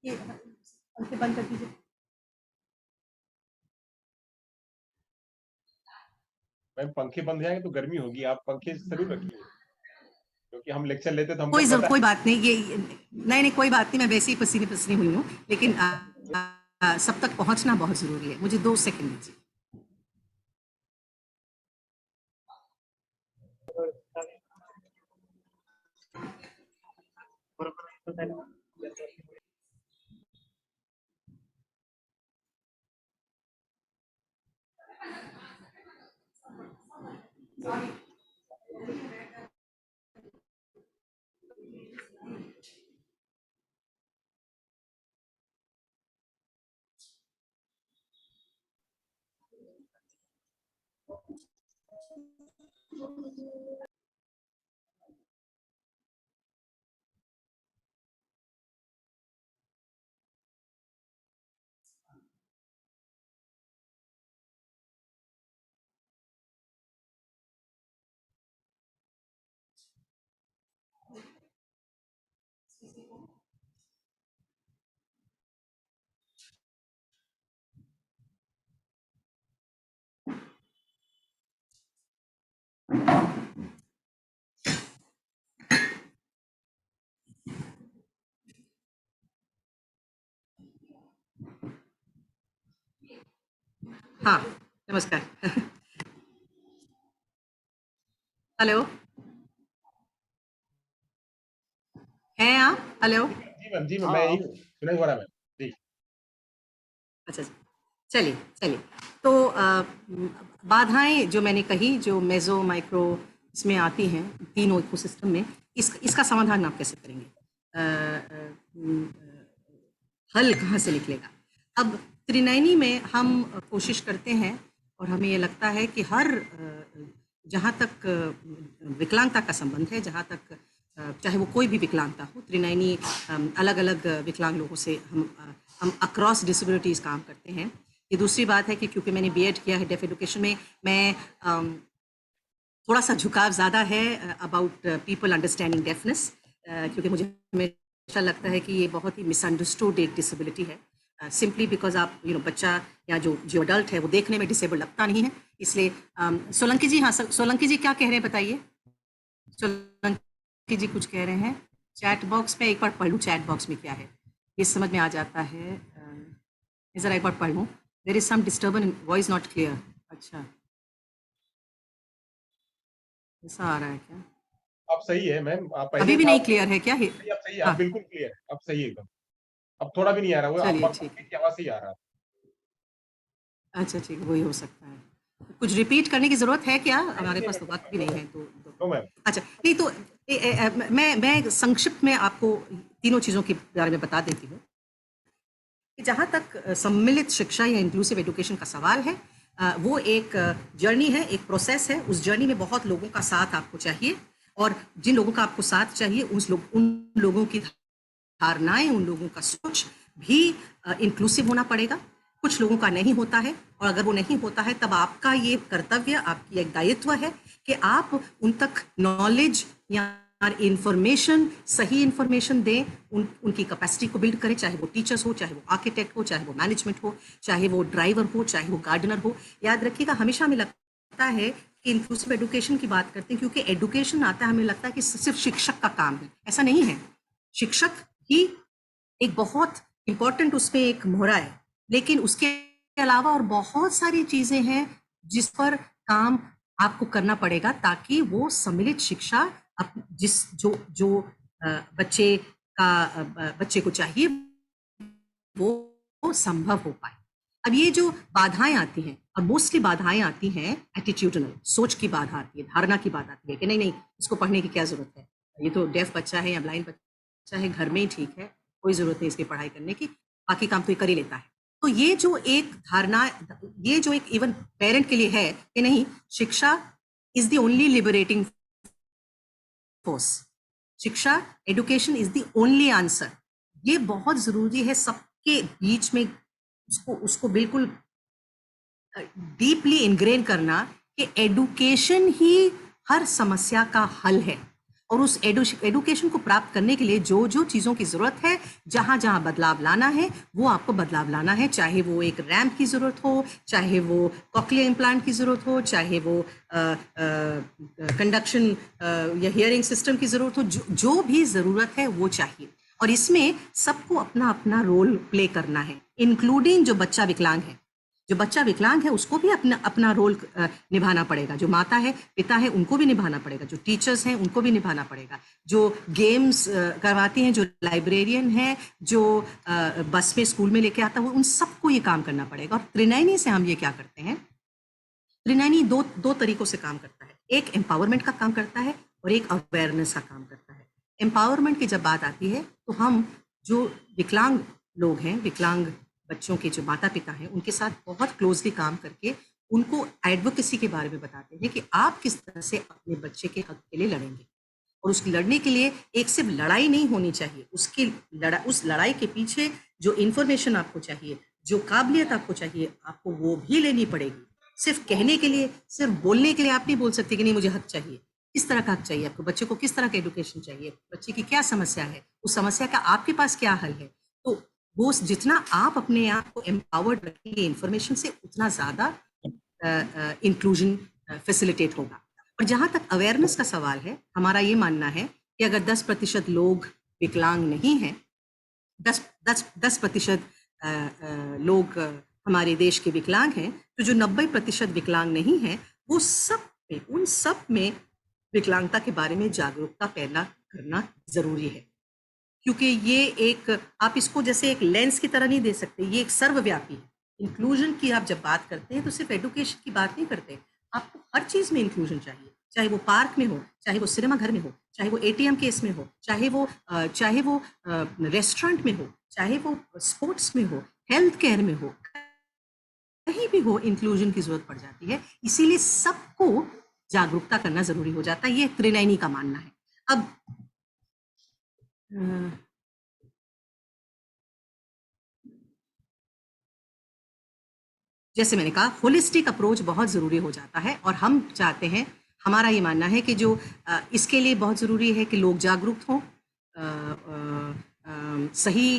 ये पंखे बंद कर दीजिए। मैम, पंखे बंद जाएंगे तो गर्मी होगी, आप पंखे जरूर रखिए, क्योंकि हम लेक्चर लेते तो हमको पता कोई बात नहीं, ये नहीं, कोई बात नहीं, मैं वैसे ही पसीने पसीने हुई हूँ, लेकिन सब तक पहुंचना बहुत जरूरी है। मुझे 2 सेकंड दीजिए। हाँ, नमस्कार। हेलो, हैं आप? हेलो? जी मैम, मैं हाँ यही हूँ, सुनाई हो रहा है मैम। जी। अच्छा, अच्छा। चलिए, चलिए। तो बाधाएँ जो मैंने कही, जो मेसो, माइक्रो इसमें आती हैं, तीनों इकोसिस्टम में, इसका समाधान आप कैसे करेंगे? हल कहाँ से निकलेगा? अब त्रिनयनी में हम कोशिश करते हैं और हमें ये लगता है कि हर जहाँ तक विकलांगता का संबंध है, जहाँ तक चाहे वो कोई भी विकलांगता हो, त्रिनयनी अलग-अलग विकलांग लोगों से हम अक्रॉस डिसेबिलिटीज़ काम करते हैं। ये दूसरी बात है कि क्योंकि मैंने बीएड किया है डेफ एजुकेशन में, मैं थोड़ा सा झुकाव ज़्यादा है अबाउट पीपल अंडरस्टैंडिंग डेफनेस, क्योंकि मुझे हमेशा लगता है कि ये बहुत ही मिसअंडरस्टूड एक डिसेबिलिटी है, सिंपली बिकॉज आप बच्चा या जो जो अडल्ट है वो देखने में डिसेबल लगता नहीं है, इसलिए सोलंकी जी, हाँ सोलंकी जी क्या कह रहे हैं बताइए। सोलंकी जी कुछ कह रहे हैं चैट बॉक्स में, एक बार पढ़ लूँ चैट बॉक्स में क्या है, ये समझ में आ जाता है। ज़रा एक बार पढ़ लूँ। There is some disturbance, voice not clear. अच्छा, ऐसा आ रहा है क्या? अब सही है मैम, आप अभी पहले भी था नहीं क्लियर है क्या? नहीं, अब सही है, अब हाँ, बिल्कुल क्लियर है, अब सही है एकदम। अब थोड़ा भी नहीं आ रहा, वो आप चलिए बक ठीक है। की आवाज से ही आ रहा है। अच्छा ठीक है, वही हो सकता है। कुछ रिपीट करने की ज़रूरत है क्या? नहीं हमारे नहीं पास तो वक़्त भी नो नहीं मैम, है तो। No ma'am. अच्छा, नहीं तो मैं संक्षिप्त में आपको तीनों चीज़ों के बारे में बता देती हूँ कि जहाँ तक सम्मिलित शिक्षा या इंक्लूसिव एजुकेशन का सवाल है, वो एक जर्नी है, एक प्रोसेस है। उस जर्नी में बहुत लोगों का साथ आपको चाहिए, और जिन लोगों का आपको साथ चाहिए उन लोगों की धारणाएं, उन लोगों का सोच भी इंक्लूसिव होना पड़ेगा। कुछ लोगों का नहीं होता है, और अगर वो नहीं होता है तब आपका ये कर्तव्य, आपकी एक दायित्व है कि आप उन तक नॉलेज या इंफॉर्मेशन, सही इंफॉर्मेशन दें, उनकी कैपेसिटी को बिल्ड करें, चाहे वो टीचर्स हो, चाहे वो आर्किटेक्ट हो, चाहे वो मैनेजमेंट हो, चाहे वो ड्राइवर हो, चाहे वो गार्डनर हो। याद रखिएगा, हमेशा हमें लगता है कि इंक्लूसिव एजुकेशन की बात करते हैं क्योंकि एजुकेशन आता है, हमें लगता है कि सिर्फ शिक्षक का काम है। ऐसा नहीं है। शिक्षक ही एक बहुत इम्पोर्टेंट उसमें एक मोहरा है, लेकिन उसके अलावा और बहुत सारी चीजें हैं जिस पर काम आपको करना पड़ेगा ताकि वो सम्मिलित शिक्षा जिस जो जो बच्चे बच्चे को चाहिए वो संभव हो पाए। अब ये जो बाधाएं आती हैं, और मोस्टली बाधाएं आती हैं एटीट्यूडनल, सोच की बाधा आती है, धारणा की बात आती है कि नहीं नहीं, इसको पढ़ने की क्या जरूरत है, ये तो डेफ बच्चा है या ब्लाइंड बच्चा है, घर में ही ठीक है, कोई जरूरत नहीं इसकी पढ़ाई करने की, बाकी काम तो ये कर ही लेता है। तो ये जो एक धारणा, ये जो एक इवन पेरेंट के लिए है कि नहीं, shiksha is the only liberating force, shiksha, education is the only answer, ये बहुत जरूरी है सबके बीच में उसको उसको बिल्कुल डीपली इनग्रेन करना कि एडुकेशन ही हर समस्या का हल है। और उस एडुकेशन को प्राप्त करने के लिए जो जो चीज़ों की ज़रूरत है, जहाँ जहाँ बदलाव लाना है वो आपको बदलाव लाना है, चाहे वो एक रैम्प की ज़रूरत हो, चाहे वो कॉक्लियर इम्प्लांट की ज़रूरत हो, चाहे वो कंडक्शन या हियरिंग सिस्टम की ज़रूरत हो, जो भी ज़रूरत है वो चाहिए। और इसमें सबको अपना अपना रोल प्ले करना है, इंक्लूडिंग जो बच्चा विकलांग है। जो बच्चा विकलांग है उसको भी अपना अपना रोल निभाना पड़ेगा, जो माता है, पिता है, उनको भी निभाना पड़ेगा, जो टीचर्स हैं उनको भी निभाना पड़ेगा, जो गेम्स करवाती हैं, जो लाइब्रेरियन है, जो बस में स्कूल में लेके आता है, उन सबको ये काम करना पड़ेगा। और त्रिनयनी से हम ये क्या करते हैं, त्रिनयनी दो तरीकों से काम करता है, एक एम्पावरमेंट का काम करता है और एक अवेयरनेस का काम करता है। एम्पावरमेंट की जब बात आती है तो हम जो विकलांग लोग हैं, विकलांग बच्चों के जो माता पिता हैं, उनके साथ बहुत क्लोजली काम करके उनको एडवोकेसी के बारे में बताते हैं कि आप किस तरह से अपने बच्चे के हक के लिए लड़ेंगे। और उसकी लड़ने के लिए एक सिर्फ लड़ाई नहीं होनी चाहिए, उस लड़ाई के पीछे जो इंफॉर्मेशन आपको चाहिए, जो काबिलियत आपको चाहिए, आपको वो भी लेनी पड़ेगी। सिर्फ कहने के लिए, सिर्फ बोलने के लिए आप नहीं बोल सकते कि नहीं मुझे हक चाहिए। किस तरह का हक चाहिए आपको, बच्चे को किस तरह का एजुकेशन चाहिए, बच्चे की क्या समस्या है, उस समस्या का आपके पास क्या हल है। तो वो जितना आप अपने आप को एम्पावर्ड रखेंगे इंफॉर्मेशन से, उतना ज्यादा इंक्लूजन फैसिलिटेट होगा। और जहां तक अवेयरनेस का सवाल है, हमारा ये मानना है कि अगर 10% लोग विकलांग नहीं हैं, 10% लोग हमारे देश के विकलांग हैं, तो जो 90% विकलांग नहीं हैं, वो सब में, उन सब में विकलांगता के बारे में जागरूकता पैदा करना ज़रूरी है। क्योंकि ये एक, आप इसको जैसे एक लेंस की तरह नहीं दे सकते, ये एक सर्वव्यापी है। इंक्लूजन की आप जब बात करते हैं तो सिर्फ एजुकेशन की बात नहीं करते, आपको हर चीज़ में इंक्लूजन चाहिए, चाहे वो पार्क में हो, चाहे वो सिनेमा घर में हो, चाहे वो एटीएम केस में हो, चाहे वो रेस्टोरेंट में हो, चाहे वो स्पोर्ट्स में हो, हेल्थ केयर में हो, कहीं भी हो इंक्लूजन की जरूरत पड़ जाती है। इसीलिए सबको जागरूकता करना जरूरी हो जाता है, ये त्रिनयनी का मानना है। अब जैसे मैंने कहा, होलिस्टिक अप्रोच बहुत ज़रूरी हो जाता है, और हम चाहते हैं, हमारा ये मानना है कि जो इसके लिए बहुत ज़रूरी है कि लोग जागरूक हों, सही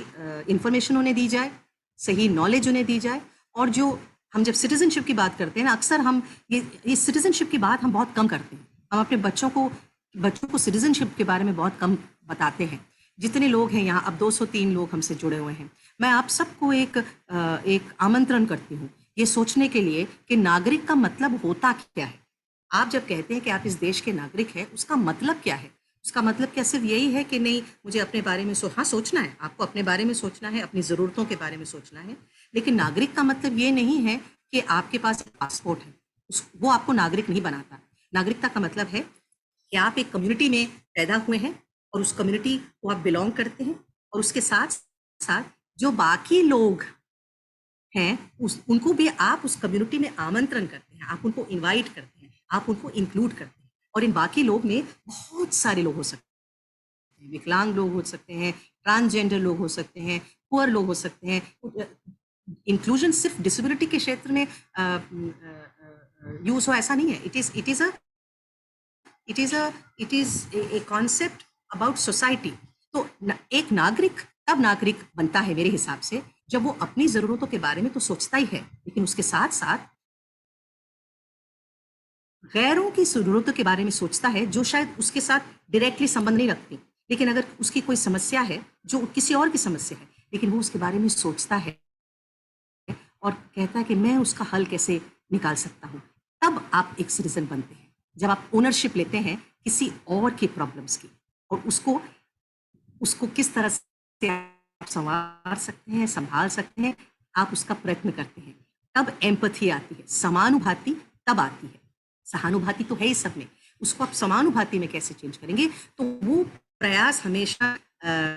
इंफॉर्मेशन उन्हें दी जाए, सही नॉलेज उन्हें दी जाए। और जो हम जब सिटीजनशिप की बात करते हैं ना, अक्सर हम ये सिटीजनशिप की बात हम बहुत कम करते हैं। हम अपने बच्चों को सिटीजनशिप के बारे में बहुत कम बताते हैं। जितने लोग हैं यहाँ, अब 203 लोग हमसे जुड़े हुए हैं, मैं आप सबको एक आमंत्रण करती हूँ ये सोचने के लिए कि नागरिक का मतलब होता क्या है। आप जब कहते हैं कि आप इस देश के नागरिक हैं, उसका मतलब क्या है? उसका मतलब क्या सिर्फ यही है कि नहीं, मुझे अपने बारे में हाँ सोचना है, आपको अपने बारे में सोचना है, अपनी ज़रूरतों के बारे में सोचना है, लेकिन नागरिक का मतलब ये नहीं है कि आपके पास पासपोर्ट है, वो आपको नागरिक नहीं बनाता। नागरिकता का मतलब है कि आप एक कम्युनिटी में पैदा हुए हैं और उस कम्युनिटी को आप बिलोंग करते हैं, और उसके साथ साथ जो बाकी लोग हैं उनको भी आप उस कम्युनिटी में आमंत्रण करते हैं, आप उनको इनवाइट करते हैं, आप उनको इंक्लूड करते हैं। और इन बाकी लोग में बहुत सारे लोग हो सकते हैं, विकलांग लोग हो सकते हैं, ट्रांसजेंडर लोग हो सकते हैं, पुअर लोग हो सकते हैं। इंक्लूजन सिर्फ डिसेबिलिटी के क्षेत्र में यूज हो ऐसा नहीं है। It is a concept about society. तो एक नागरिक तब नागरिक बनता है मेरे हिसाब से जब वो अपनी जरूरतों के बारे में तो सोचता ही है, लेकिन उसके साथ साथ गैरों की जरूरतों के बारे में सोचता है जो शायद उसके साथ डायरेक्टली संबंध नहीं रखती, लेकिन अगर उसकी कोई समस्या है जो किसी और की समस्या है, लेकिन वो उसके बारे में सोचता है और कहता है कि मैं उसका हल कैसे निकाल सकता हूँ, तब आप एक सिटीजन बनते हैं। जब आप ओनरशिप लेते हैं किसी और की प्रॉब्लम्स की, और उसको किस तरह से आप संवार सकते हैं, संभाल सकते हैं, आप उसका प्रयत्न करते हैं, तब एम्पैथी आती है, समानुभाति तब आती है। सहानुभूति तो है ही सब में, उसको आप समानुभाति में कैसे चेंज करेंगे? तो वो प्रयास हमेशा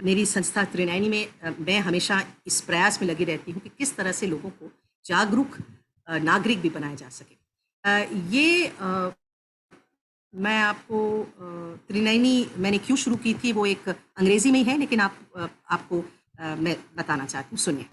मेरी संस्था त्रिनयनी में मैं हमेशा इस प्रयास में लगी रहती हूँ कि किस तरह से लोगों को जागरूक नागरिक भी बनाया जा सके। मैं आपको त्रिनयनी मैंने क्यों शुरू की थी वो एक अंग्रेजी में ही है, लेकिन आपको मैं बताना चाहती हूँ, सुनिए।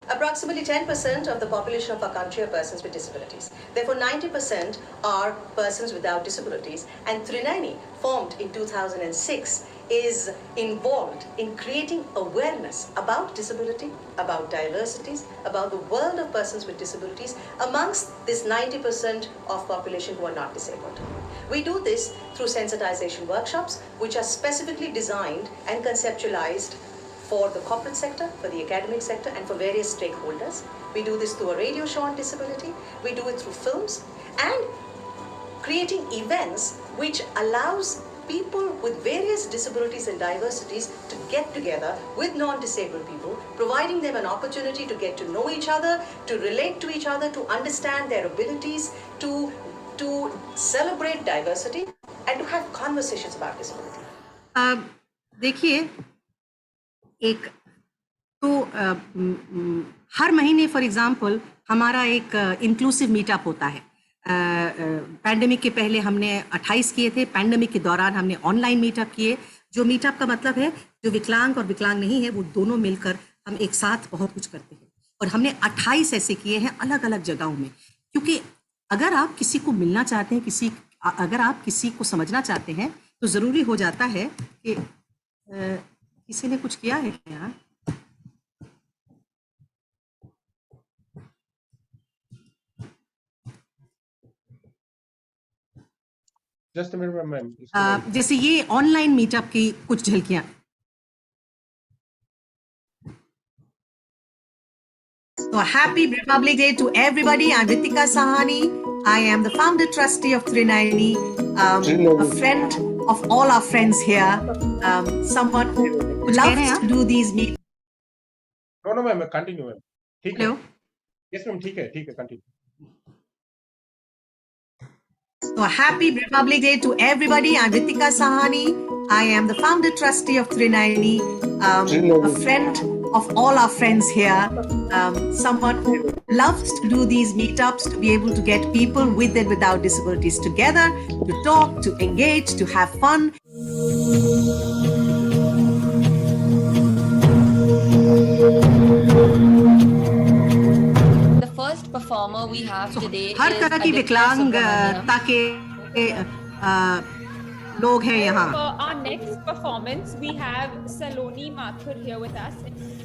Approximately 10% of the population of our country are persons with disabilities. Therefore, 90% are persons without disabilities. And Trinayani, formed in 2006, is involved in creating awareness about disability, about diversities, about the world of persons with disabilities amongst this 90% of population who are not disabled. We do this through sensitization workshops, which are specifically designed and conceptualized for the corporate sector, for the academic sector, and for various stakeholders. We do this through a radio show on disability. We do it through films and creating events which allows people with various disabilities and diversities to get together with non-disabled people, providing them an opportunity to get to know each other, to relate to each other, to understand their abilities, to celebrate diversity, and to have conversations about disability. देखिए, एक तो हर महीने फॉर एग्जांपल हमारा एक इंक्लूसिव मीटअप होता है। पैंडेमिक के पहले हमने 28 किए थे, पैंडेमिक के दौरान हमने ऑनलाइन मीटअप किए। जो मीटअप का मतलब है जो विकलांग और विकलांग नहीं है वो दोनों मिलकर हम एक साथ बहुत कुछ करते हैं, और हमने 28 ऐसे किए हैं अलग अलग जगहों में। क्योंकि अगर आप किसी को मिलना चाहते हैं, अगर आप किसी को समझना चाहते हैं, तो ज़रूरी हो जाता है कि किसी ने कुछ किया है क्या? जस्ट मिनट मैम, जैसे ये ऑनलाइन मीटअप की कुछ झलकियां। So happy Republic Day to everybody. I'm Ritika Sahani. I am the founder trustee of Trinayani, a friend of all our friends here, someone who loves to do these meetings. No ma'am, continue ma'am, ठीक है। Hello. यस मैम, ठीक है, continue. So happy Republic Day to everybody. I'm Ritika Sahani. I am the founder trustee of Trinayani, a friend of all our friends here, someone who loves to do these meetups to be able to get people with and without disabilities together, to talk, to engage, to have fun. The first performer we have today her is तरह की Aditya विकलांगता Subramaniam. के लोग हैं यहाँ। For our next performance, we have Saloni Mathur here with us.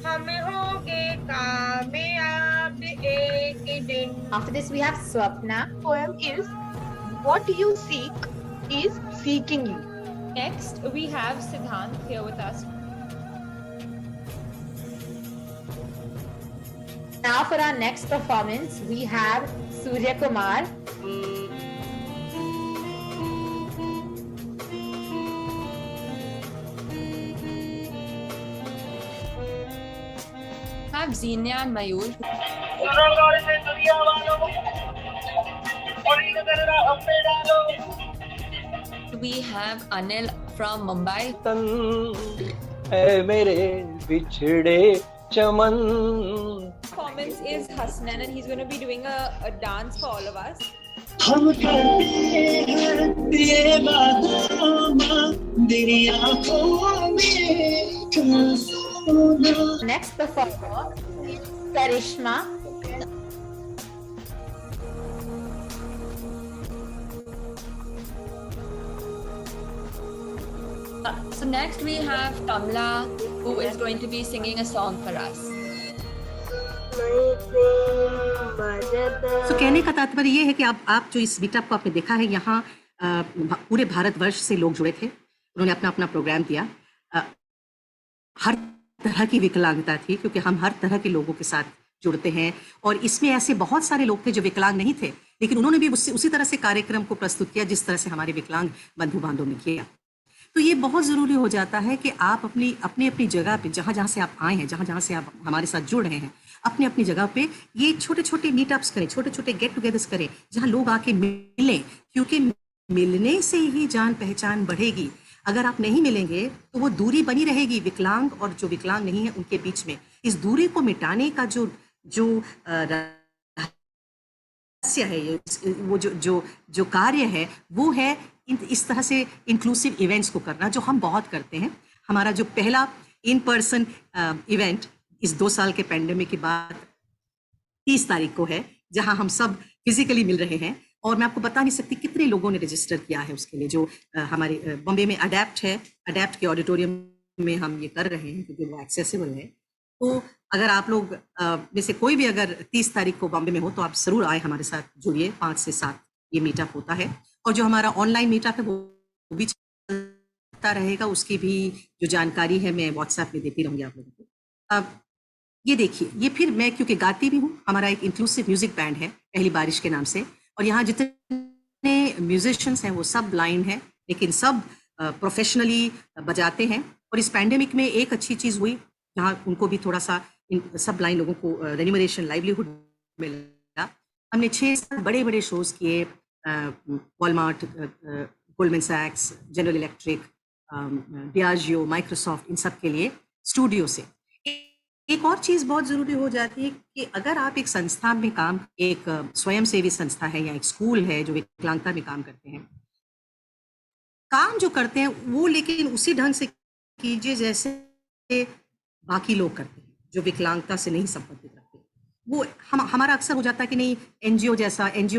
हम होंगे कामयाब एक दिन. After this, we have Swapna. Poem is what you seek is seeking you. Next, we have Siddhant here with us. Now, for our next performance, we have Surya Kumar. We have Zenia and Mayur. We have Anil from Mumbai. तन है मेरे बिछड़े चमन। Performance is Hasnan, and he's going to be doing a dance for all of us. हम करते हैं ये बातें तेरी आँखों में क्या सोना। Next performer is Karishma. So next we have Kamla, who is going to be singing a song for us. तो कहने का तात्पर्य ये है कि आप जो इस मीटअप को आपने देखा है, यहाँ पूरे भारतवर्ष से लोग जुड़े थे। उन्होंने अपना अपना प्रोग्राम दिया। हर तरह की विकलांगता थी, क्योंकि हम हर तरह के लोगों के साथ जुड़ते हैं, और इसमें ऐसे बहुत सारे लोग थे जो विकलांग नहीं थे, लेकिन उन्होंने भी उसी तरह से कार्यक्रम को प्रस्तुत किया जिस तरह से हमारे विकलांग बंधु बांधव ने किया। तो ये बहुत ज़रूरी हो जाता है कि आप अपनी जगह पे, जहाँ से आप आए हैं, जहाँ से आप हमारे साथ जुड़ रहे हैं, अपनी जगह पे ये छोटे छोटे मीटअप्स करें, छोटे छोटे गेट टुगेदर्स करें, जहाँ लोग आके मिलें, क्योंकि मिलने से ही जान पहचान बढ़ेगी। अगर आप नहीं मिलेंगे तो वो दूरी बनी रहेगी विकलांग और जो विकलांग नहीं है उनके बीच में। इस दूरी को मिटाने का जो रहस्य है, वो जो कार्य है, वो है इस तरह से इंक्लूसिव इवेंट्स को करना, जो हम बहुत करते हैं। हमारा जो पहला इन पर्सन इवेंट इस 2 साल के पैंडेमिक के बाद 30 तारीख को है, जहां हम सब फिजिकली मिल रहे हैं। और मैं आपको बता नहीं सकती कितने लोगों ने रजिस्टर किया है उसके लिए। जो हमारे बॉम्बे में अडेप्ट है, अडेप्ट के ऑडिटोरियम में हम ये कर रहे हैं, क्योंकि वो एक्सेसिबल है। तो अगर आप लोग में से कोई भी अगर 30 तारीख को बॉम्बे में हो, तो आप ज़रूर आए, हमारे साथ जुड़िए। 5 से 7 ये मीटअप होता है। और जो हमारा ऑनलाइन मीटअप है वो भी चलता रहेगा, उसकी भी जो जानकारी है मैं व्हाट्सएप में देती रहूँगी आप लोगों को। अब ये देखिए, ये फिर मैं क्योंकि गाती भी हूँ, हमारा एक इंक्लूसिव म्यूजिक बैंड है पहली बारिश के नाम से, और यहाँ जितने म्यूजिशियंस हैं वो सब ब्लाइंड हैं, लेकिन सब प्रोफेशनली बजाते हैं। और इस पैंडेमिक में एक अच्छी चीज़ हुई, जहाँ उनको भी थोड़ा सा सब ब्लाइंड लोगों को रेन्यूमरेशन, लाइवलीहुड मिला। हमने 6 बड़े शोज़ किए, वॉलमार्ट, गोल्डमैन सैक्स, जनरल इलेक्ट्रिक, डियाजियो, माइक्रोसॉफ्ट, इन सब के लिए स्टूडियो से। एक और चीज़ बहुत ज़रूरी हो जाती है कि अगर आप एक संस्था में काम, एक स्वयंसेवी संस्था है या एक स्कूल है जो विकलांगता में काम करते हैं, काम जो करते हैं वो लेकिन उसी ढंग से कीजिए जैसे बाकी लोग करते हैं जो विकलांगता से नहीं संबंधित रखते। वो हमारा अक्सर हो जाता है कि नहीं, एनजीओ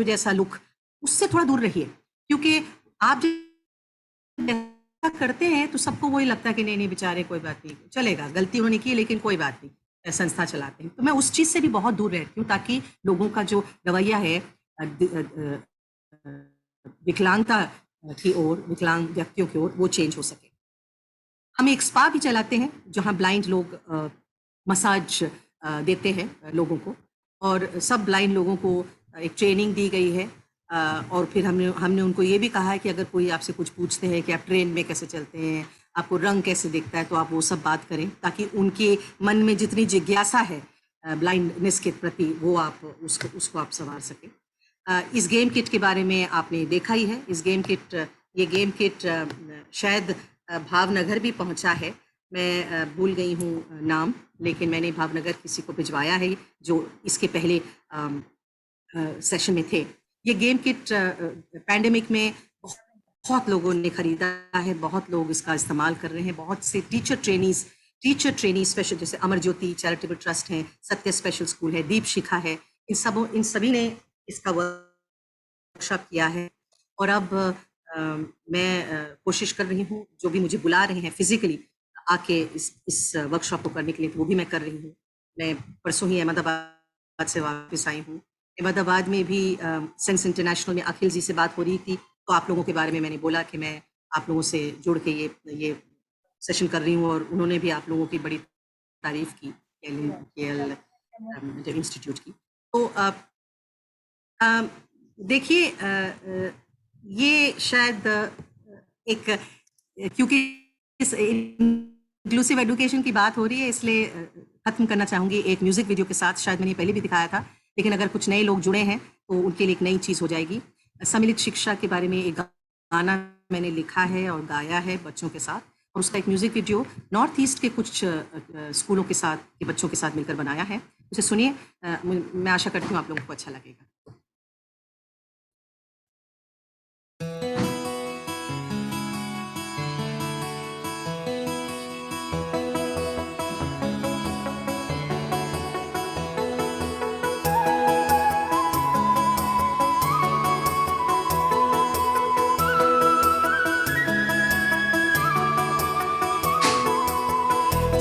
जैसा लुक, उससे थोड़ा दूर रहिए, क्योंकि आप जब करते हैं तो सबको वही लगता है कि नहीं बेचारे, कोई बात नहीं, चलेगा, गलती उन्होंने की लेकिन कोई बात नहीं, संस्था चलाते हैं। तो मैं उस चीज़ से भी बहुत दूर रहती हूँ, ताकि लोगों का जो रवैया है विकलांगता की ओर, विकलांग व्यक्तियों की ओर, वो चेंज हो सके। हम एक स्पा भी चलाते हैं, जहाँ ब्लाइंड लोग मसाज देते हैं लोगों को, और सब ब्लाइंड लोगों को एक ट्रेनिंग दी गई है। और फिर हमने उनको ये भी कहा है कि अगर कोई आपसे कुछ पूछते हैं कि आप ट्रेन में कैसे चलते हैं, आपको रंग कैसे दिखता है, तो आप वो सब बात करें, ताकि उनके मन में जितनी जिज्ञासा है ब्लाइंडनेस के प्रति, वो आप उसको आप संवार सकें। इस गेम किट के बारे में आपने देखा ही है। ये गेम किट शायद भावनगर भी पहुंचा है। मैं भूल गई हूँ नाम, लेकिन मैंने भावनगर किसी को भिजवाया है जो इसके पहले सेशन में थे। ये गेम किट पैंडेमिक में बहुत लोगों ने खरीदा है, बहुत लोग इसका इस्तेमाल कर रहे हैं। बहुत से टीचर ट्रेनीज स्पेशल, जैसे अमर ज्योति चैरिटेबल ट्रस्ट है, सत्य स्पेशल स्कूल है, दीप शिखा है, इन सभी ने इसका वर्कशॉप किया है। और अब मैं कोशिश कर रही हूँ, जो भी मुझे बुला रहे हैं फिजिकली आके इस वर्कशॉप को करने के लिए, तो वो भी मैं कर रही हूँ। मैं परसों ही अहमदाबाद से वापस आई हूँ। अहमदाबाद में भी सेंस इंटरनेशनल में अखिल जी से बात हो रही थी, तो आप लोगों के बारे में मैंने बोला कि मैं आप लोगों से जुड़ के ये सेशन कर रही हूँ, और उन्होंने भी आप लोगों की बड़ी तारीफ की केएल इंस्टीट्यूट की। तो देखिए, ये शायद एक, क्योंकि इस इंक्लूसिव एजुकेशन की बात हो रही है, इसलिए खत्म करना चाहूँगी एक म्यूजिक वीडियो के साथ। शायद मैंने पहले भी दिखाया था, लेकिन अगर कुछ नए लोग जुड़े हैं तो उनके लिए एक नई चीज़ हो जाएगी। सम्मिलित शिक्षा के बारे में एक गाना मैंने लिखा है और गाया है बच्चों के साथ, और उसका एक म्यूजिक वीडियो नॉर्थ ईस्ट के कुछ स्कूलों के साथ, के बच्चों के साथ मिलकर बनाया है। उसे सुनिए, मैं आशा करती हूँ आप लोगों को अच्छा लगेगा।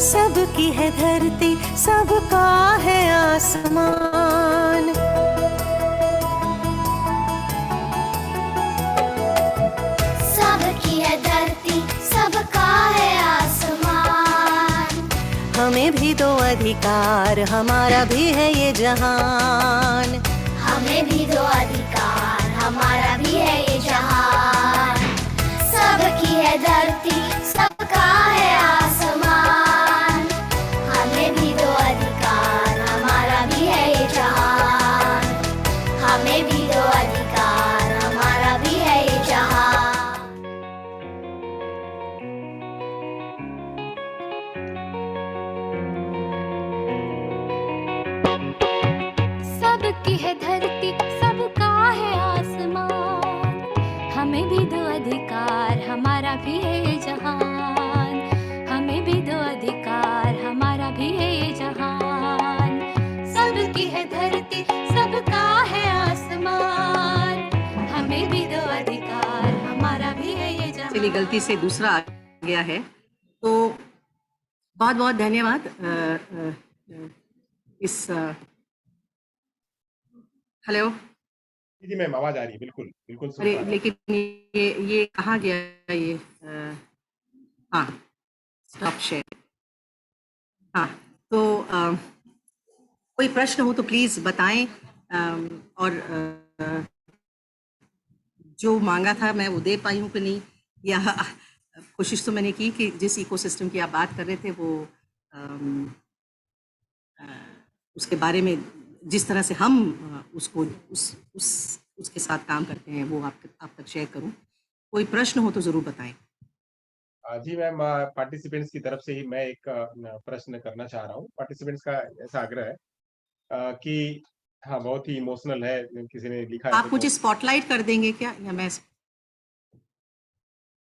सबकी है धरती, सबका है आसमान। सबकी है धरती, सबका है आसमान। हमें भी दो अधिकार, हमारा भी है ये जहान। हमें भी दो अधिकार, हमारा भी है ये जहान। सबकी है धरती, सबका है आसमान। हमें भी दो अधिकार, हमारा भी है ये जहान। हमें भी दो अधिकार, हमारा भी है ये जहान। सबकी है धरती, सबका है आसमान। हमें भी दो अधिकार, हमारा भी है ये जहान। हमें भी दो अधिकार, हमारा भी है ये जहान। सबकी है धरती, सबका है आसमान। हमें भी दो अधिकार, हमारा भी है ये जहान। चलिए, गलती से दूसरा आ गया है, तो बहुत बहुत धन्यवाद। इस हेलो जी मैम, आवाज आ रही है, बिल्कुल बिल्कुल सुन अरे, पा रहा हूँ। लेकिन ये कहाँ गया ये? हाँ, स्टॉप शेयर। हाँ, तो कोई प्रश्न हो तो प्लीज बताएं, और जो मांगा था मैं वो दे पाई हूँ कि नहीं, या कोशिश तो मैंने की कि जिस इकोसिस्टम की आप बात कर रहे थे वो उसके बारे में जिस तरह से हम उसको उसके साथ काम करते हैं वो आप तक शेयर करूं। कोई प्रश्न हो तो जरूर बताएं। जी मैम, पार्टिसिपेंट्स की तरफ से ही मैं एक प्रश्न करना चाह रहा हूँ। पार्टिसिपेंट्स का ऐसा आग्रह है कि हाँ, बहुत ही इमोशनल है, किसी ने लिखा है आप तो मुझे स्पॉटलाइट कर देंगे क्या, या मैं?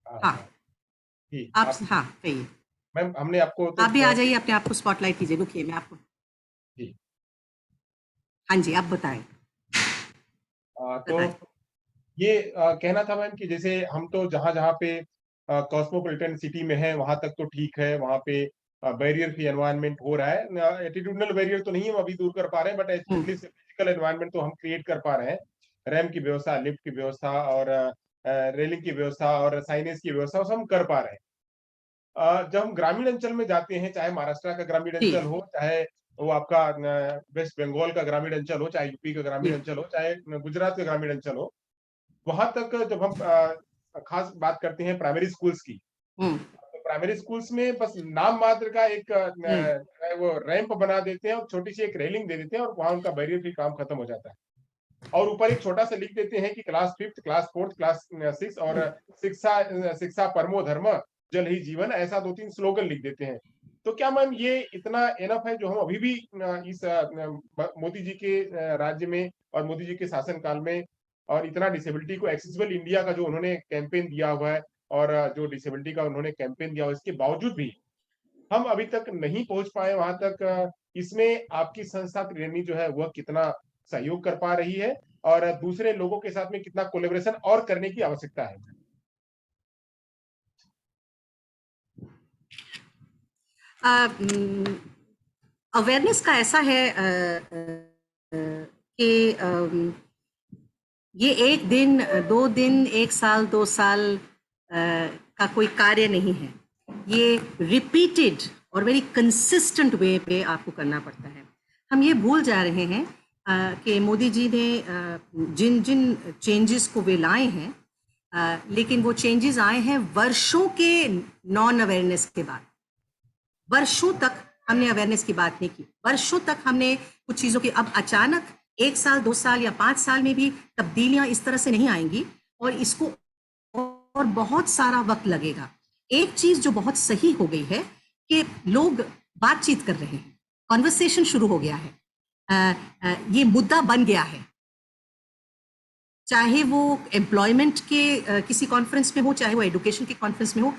हाँ, ठीक, आप हाँ कहिए मैम। हमने आपको तो आप भी आ जाइए, अपने आप को स्पॉटलाइट कीजिए। रुकिए, मैं आपको जी, हाँ जी, आप बताएं। तो ये कहना था मैम कि जैसे हम तो जहाँ पे कॉस्मोपॉलिटन सिटी में है वहां तक तो ठीक है, वहां पे बैरियर फ्री एनवायरनमेंट हो रहा है। एटीट्यूडनल बैरियर तो नहीं हम अभी दूर कर पा रहे हैं, बट एटलीस्ट फिजिकल एनवायरनमेंट तो हम क्रिएट कर पा रहे हैं। रैम की व्यवस्था, लिफ्ट की व्यवस्था और रेलिंग की व्यवस्था और साइनेज की व्यवस्था सब हम कर पा रहे हैं। जब हम ग्रामीण अंचल में जाते हैं, चाहे महाराष्ट्र का ग्रामीण अंचल हो, चाहे वो आपका वेस्ट बंगाल का ग्रामीण अंचल हो, चाहे यूपी का ग्रामीण अंचल हो, चाहे गुजरात का ग्रामीण अंचल हो, वहां तक जब हम खास बात करते हैं प्राइमरी स्कूल्स की, तो प्राइमरी स्कूल्स में बस नाम मात्र का एक वो रैंप बना देते हैं और छोटी सी एक रेलिंग दे देते हैं और वहां उनका बैरियर फ्री काम खत्म हो जाता है। और ऊपर एक छोटा सा लिख देते हैं कि class 5th, class 4th, class 6 और शिक्षा परमो धर्म जल ही जीवन, ऐसा 2-3 स्लोगन लिख देते हैं। तो क्या मैम ये इतना एनफ है जो हम अभी भी इस मोदी जी के राज्य में और मोदी जी के शासन काल में, और इतना डिसेबिलिटी को एक्सेसिबल इंडिया का जो उन्होंने कैंपेन दिया हुआ है और जो डिसेबिलिटी का उन्होंने कैंपेन दिया हुआ है, इसके बावजूद भी हम अभी तक नहीं पहुंच पाए वहां तक? इसमें आपकी संस्था त्रिवेणी जो है वह कितना सहयोग कर पा रही है और दूसरे लोगों के साथ में कितना कोलेबोरेशन और करने की आवश्यकता है? अवेयरनेस का ऐसा है कि ये 1 दिन 2 दिन 1 साल 2 साल का कोई कार्य नहीं है। ये रिपीटेड और वेरी कंसिस्टेंट वे पे आपको करना पड़ता है। हम ये भूल जा रहे हैं कि मोदी जी ने जिन जिन चेंजेस को वे लाए हैं, लेकिन वो चेंजेस आए हैं वर्षों के नॉन अवेयरनेस के बाद। वर्षों तक हमने अवेयरनेस की बात नहीं की, वर्षों तक हमने कुछ चीज़ों की, अब अचानक 1 साल 2 साल या 5 साल में भी तब्दीलियां इस तरह से नहीं आएंगी और इसको और बहुत सारा वक्त लगेगा। एक चीज जो बहुत सही हो गई है कि लोग बातचीत कर रहे हैं, कॉन्वर्सेशन शुरू हो गया है, ये मुद्दा बन गया है, चाहे वो एम्प्लॉयमेंट के किसी कॉन्फ्रेंस में हो, चाहे वो एजुकेशन के कॉन्फ्रेंस में हो।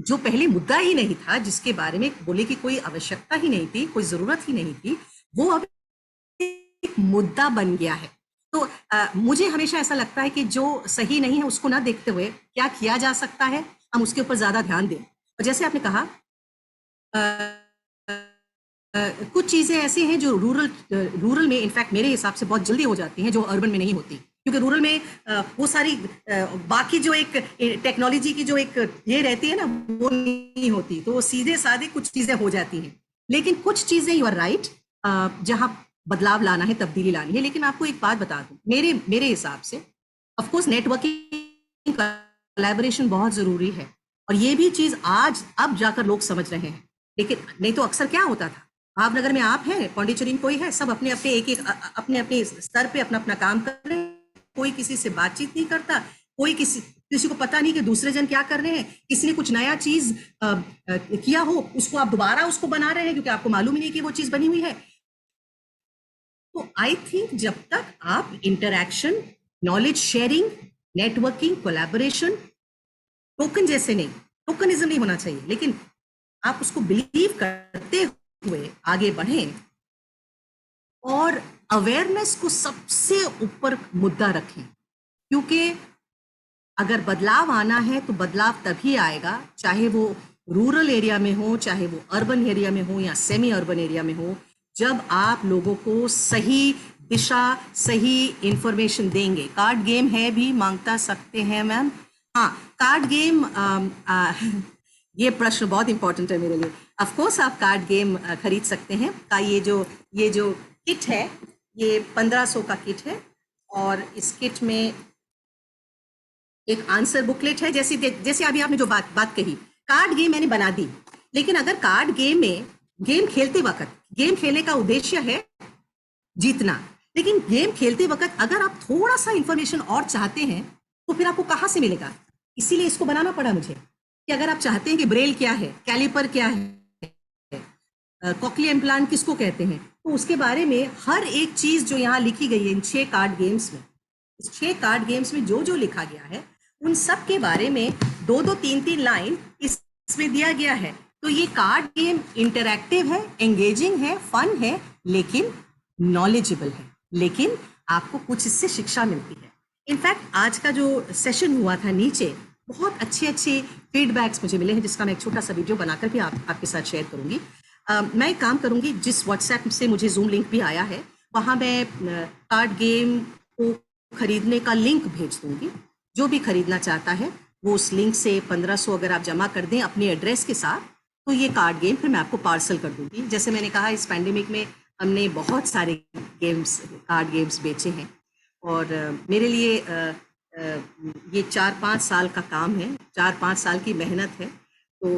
जो पहले मुद्दा ही नहीं था, जिसके बारे में बोले की कोई आवश्यकता ही नहीं थी, कोई जरूरत ही नहीं थी, वो अब एक मुद्दा बन गया है। तो मुझे हमेशा ऐसा लगता है कि जो सही नहीं है उसको ना देखते हुए क्या किया जा सकता है, हम उसके ऊपर ज्यादा ध्यान दें। और जैसे आपने कहा, कुछ चीजें ऐसी हैं जो रूरल में इनफैक्ट मेरे हिसाब से बहुत जल्दी हो जाती हैं, जो अर्बन में नहीं होती, क्योंकि रूरल में वो सारी बाकी जो एक टेक्नोलॉजी की जो एक ये रहती है ना, वो नहीं होती, तो वो सीधे साधे कुछ चीजें हो जाती हैं। लेकिन कुछ चीजें यू आर राइट, जहां बदलाव लाना है, तब्दीली लानी है। लेकिन आपको एक बात बता दूं, मेरे हिसाब से ऑफ कोर्स नेटवर्किंग, कोलैबोरेशन बहुत जरूरी है, और ये भी चीज अब जाकर लोग समझ रहे हैं। लेकिन नहीं तो अक्सर क्या होता था, भावनगर में आप हैं, पौंडीचेरी में कोई है, सब अपने अपने स्तर पे अपना अपना काम कर रहे हैं, कोई किसी से बातचीत नहीं करता, कोई किसी को पता नहीं कि दूसरे जन क्या कर रहे हैं। किसी ने कुछ नया चीज किया हो, उसको आप दोबारा उसको बना रहे हैं क्योंकि आपको मालूम ही नहीं कि वो चीज बनी हुई है। तो आई थिंक जब तक आप interaction, knowledge sharing, networking, collaboration, token जैसे नहीं, टोकनिज्म नहीं होना चाहिए, लेकिन आप उसको बिलीव करते हुए आगे बढ़ें और अवेयरनेस को सबसे ऊपर मुद्दा रखें। क्योंकि अगर बदलाव आना है तो बदलाव तभी आएगा, चाहे वो रूरल एरिया में हो, चाहे वो अर्बन एरिया में हो या सेमी अर्बन एरिया में हो, जब आप लोगों को सही दिशा, सही इंफॉर्मेशन देंगे। कार्ड गेम है भी मांगता सकते हैं मैम? हाँ, कार्ड गेम, ये प्रश्न बहुत इंपॉर्टेंट है मेरे लिए। ऑफ कोर्स आप कार्ड गेम खरीद सकते हैं। का ये जो किट है, ये 1500 का किट है, और इस किट में एक आंसर बुकलेट है। जैसे अभी आपने जो बात कही, कार्ड गेम मैंने बना दी, लेकिन अगर कार्ड गेम में गेम खेलते वक्त, गेम खेलने का उद्देश्य है जीतना, लेकिन गेम खेलते वक्त अगर आप थोड़ा सा इंफॉर्मेशन और चाहते हैं तो फिर आपको कहाँ से मिलेगा? इसीलिए इसको बनाना पड़ा मुझे, कि अगर आप चाहते हैं कि ब्रेल क्या है, कैलिपर क्या है, कॉक्लियर इम्प्लांट किसको कहते हैं, तो उसके बारे में हर एक चीज जो यहाँ लिखी गई है इन 6 कार्ड गेम्स में, इस 6 कार्ड गेम्स में जो लिखा गया है उन सब के बारे में 2-2, 3-3 लाइन इसमें दिया गया है। तो ये कार्ड गेम इंटरैक्टिव है, एंगेजिंग है, फन है, लेकिन नॉलेजेबल है, लेकिन आपको कुछ इससे शिक्षा मिलती है। इनफैक्ट आज का जो सेशन हुआ था नीचे, बहुत अच्छे फीडबैक्स मुझे मिले हैं, जिसका मैं एक छोटा सा वीडियो बनाकर भी आपके साथ शेयर करूंगी। मैं एक काम करूंगी, जिस व्हाट्सएप से मुझे जूम लिंक भी आया है, वहाँ मैं कार्ड गेम को खरीदने का लिंक भेज दूंगी। जो भी खरीदना चाहता है वो उस लिंक से 1500 अगर आप जमा कर दें अपने एड्रेस के साथ, तो ये कार्ड गेम फिर मैं आपको पार्सल कर दूंगी। जैसे मैंने कहा, इस पैंडेमिक में हमने बहुत सारे गेम्स, कार्ड गेम्स बेचे हैं, और मेरे लिए ये 4-5 साल का काम है, 4-5 साल की मेहनत है। तो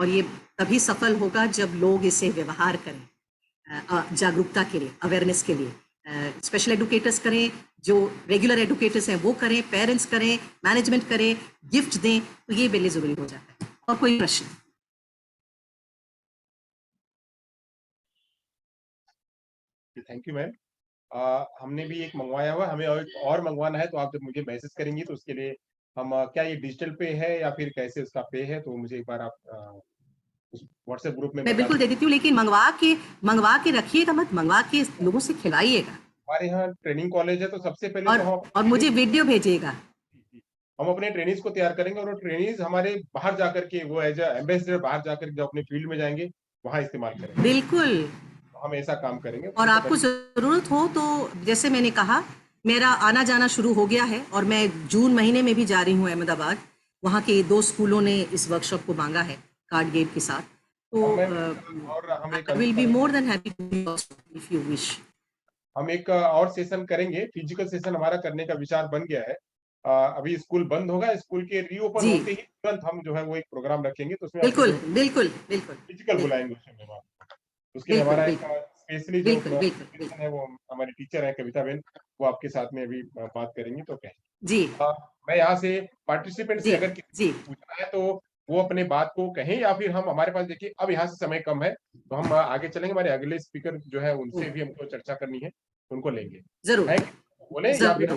और ये तभी सफल होगा जब लोग इसे व्यवहार करें, जागरूकता के लिए, अवेयरनेस के लिए। स्पेशल एडुकेटर्स करें, जो रेगुलर एडुकेटर्स हैं वो करें, पेरेंट्स करें, मैनेजमेंट करें, गिफ्ट दें, तो ये बेले ज़रूरी हो जाता है। और कोई प्रश्न? Thank you ma'am. हमने भी एक मंगवाया हुआ, हमें और मंगवाना है, तो आप जब मुझे मैसेज करेंगी तो उसके लिए हम क्या ये डिजिटल पे है या फिर कैसे उसका पे है, तो मुझे एक बार आप व्हाट्सएप ग्रुप में मैं बता बिल्कुल दे देती हूँ, लेकिन मंगवा के रखिएगा मत, मंगवा के लोगों से खिलाइएगा। हमारे यहाँ ट्रेनिंग कॉलेज है, तो सबसे पहले तो और मुझे वीडियो भेजिएगा। हम अपने ट्रेनिज को तैयार करेंगे, और वो ट्रेनिज हमारे बाहर जाकर के, वो एज एम्बेसडर बाहर जाकर जो अपने फील्ड में जाएंगे वहां इस्तेमाल करेंगे। बिल्कुल। हम ऐसा काम करेंगे। और आपको जरूरत हो तो, जैसे मैंने कहा, मेरा आना जाना शुरू हो गया है, और मैं जून महीने में भी जा रही हूँ अहमदाबाद। वहाँ के 2 स्कूलों ने इस वर्कशॉप को मांगा है कार्ड गेम के साथ, तो और हम एक will be more than happy if you wish. हम एक और सेशन करेंगे, फिजिकल सेशन हमारा करने का विचार बन गया है। अभी स्कूल बंद होगा, स्कूल के रीओपन होते ही तुरंत हम जो है वो एक प्रोग्राम रखेंगे, तो उसमें बिल्कुल बिल्कुल बिल्कुल फिजिकल बुलाएंगे उसके लिए। हमारा एक स्पेशली जो है वो हमारी टीचर है कविता बहन, वो आपके साथ में अभी बात करेंगी, तो कहें जी। मैं यहाँ से पार्टिसिपेंट से अगर किसी पूछना है तो वो अपने बात को कहें, या फिर हम, हमारे पास देखिए अब यहाँ से समय कम है, तो हम आगे चलेंगे, हमारे अगले स्पीकर जो है उनसे भी हमको चर्चा करनी है, उनको लेंगे। जरूर बोले, या फिर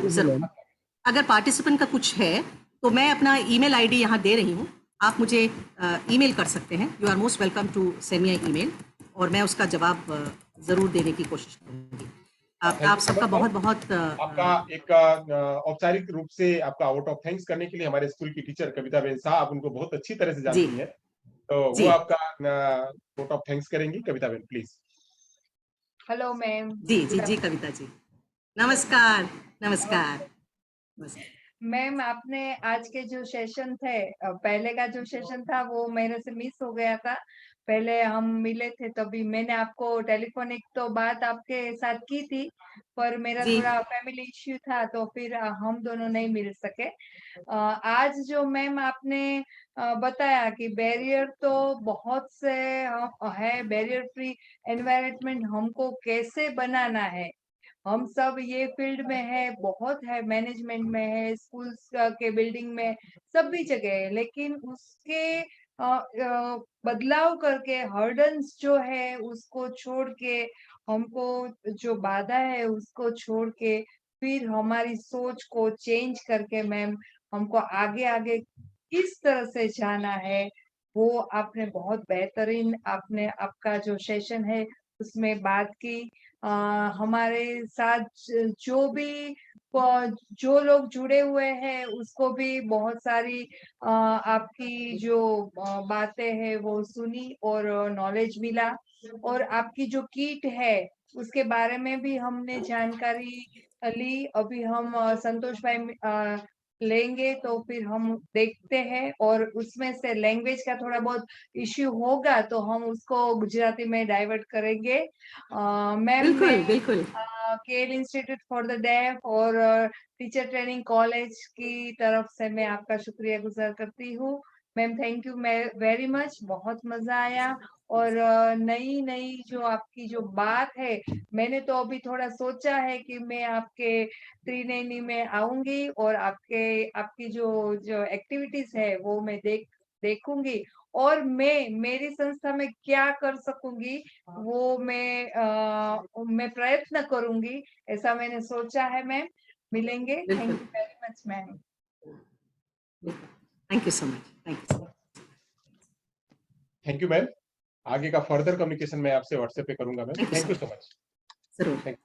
अगर पार्टिसिपेंट का कुछ है तो मैं अपना ईमेल आईडी यहाँ दे रही हूँ, आप मुझे ईमेल कर सकते हैं। You are most welcome to send me email, और मैं उसका जवाब जरूर देने की कोशिश करूँगी। आप सबका बहुत बहुत आपका एक औपचारिक रूप से आपका आउट ऑफ थैंक्स करने के लिए हमारे स्कूल की टीचर कविता बहन साहब, आप उनको बहुत अच्छी तरह से जानती हैं, तो वो आपका आउट ऑफ थैंक्स करेंगी। कविता बहन प्लीज। Hello ma'am. जी कविता जी, नमस्कार। नमस्कार मैम, आपने आज के जो सेशन थे, पहले का जो सेशन था वो मेरे से मिस हो गया था। पहले हम मिले थे तभी मैंने आपको टेलीफोनिक तो बात आपके साथ की थी, पर मेरा थोड़ा फैमिली इश्यू था, तो फिर हम दोनों नहीं मिल सके। आज जो मैम आपने बताया कि बैरियर तो बहुत से है, बैरियर फ्री एनवायरनमेंट हमको कैसे बनाना है। हम सब ये फील्ड में है, बहुत है, मैनेजमेंट में है, स्कूल्स के बिल्डिंग में, सभी जगह है, लेकिन उसके बदलाव करके हर्डल्स जो है उसको छोड़ के, हमको जो बाधा है उसको छोड़ के, फिर हमारी सोच को चेंज करके मैम हमको आगे आगे किस तरह से जाना है, वो आपने बहुत बेहतरीन, आपने आपका जो सेशन है उसमें बात की। हमारे साथ जो लोग जुड़े हुए हैं उसको भी बहुत सारी आपकी जो बातें हैं वो सुनी और नॉलेज मिला, और आपकी जो किट है उसके बारे में भी हमने जानकारी ली। अभी हम संतोष भाई लेंगे तो फिर हम देखते हैं, और उसमें से लैंग्वेज का थोड़ा बहुत इश्यू होगा तो हम उसको गुजराती में डाइवर्ट करेंगे। मैम, बिल्कुल केल इंस्टीट्यूट फॉर द डेफ और टीचर ट्रेनिंग कॉलेज की तरफ से मैं आपका शुक्रिया गुजार करती हूँ। Ma'am thank you very much, बहुत मजा आया। और नई जो आपकी जो बात है, मैंने तो अभी थोड़ा सोचा है कि मैं आपके त्रिनयनी में आऊंगी और आपकी जो एक्टिविटीज है वो मैं देखूंगी, और मेरी संस्था में क्या कर सकूंगी वो मैं प्रयत्न करूंगी, ऐसा मैंने सोचा है। मैम मिलेंगे। Thank you very much ma'am. Thank you so much. Thank you ma'am. आगे का फर्दर कम्युनिकेशन मैं आपसे व्हाट्सएप पे करूंगा ma'am. Thank you so much. जरूर।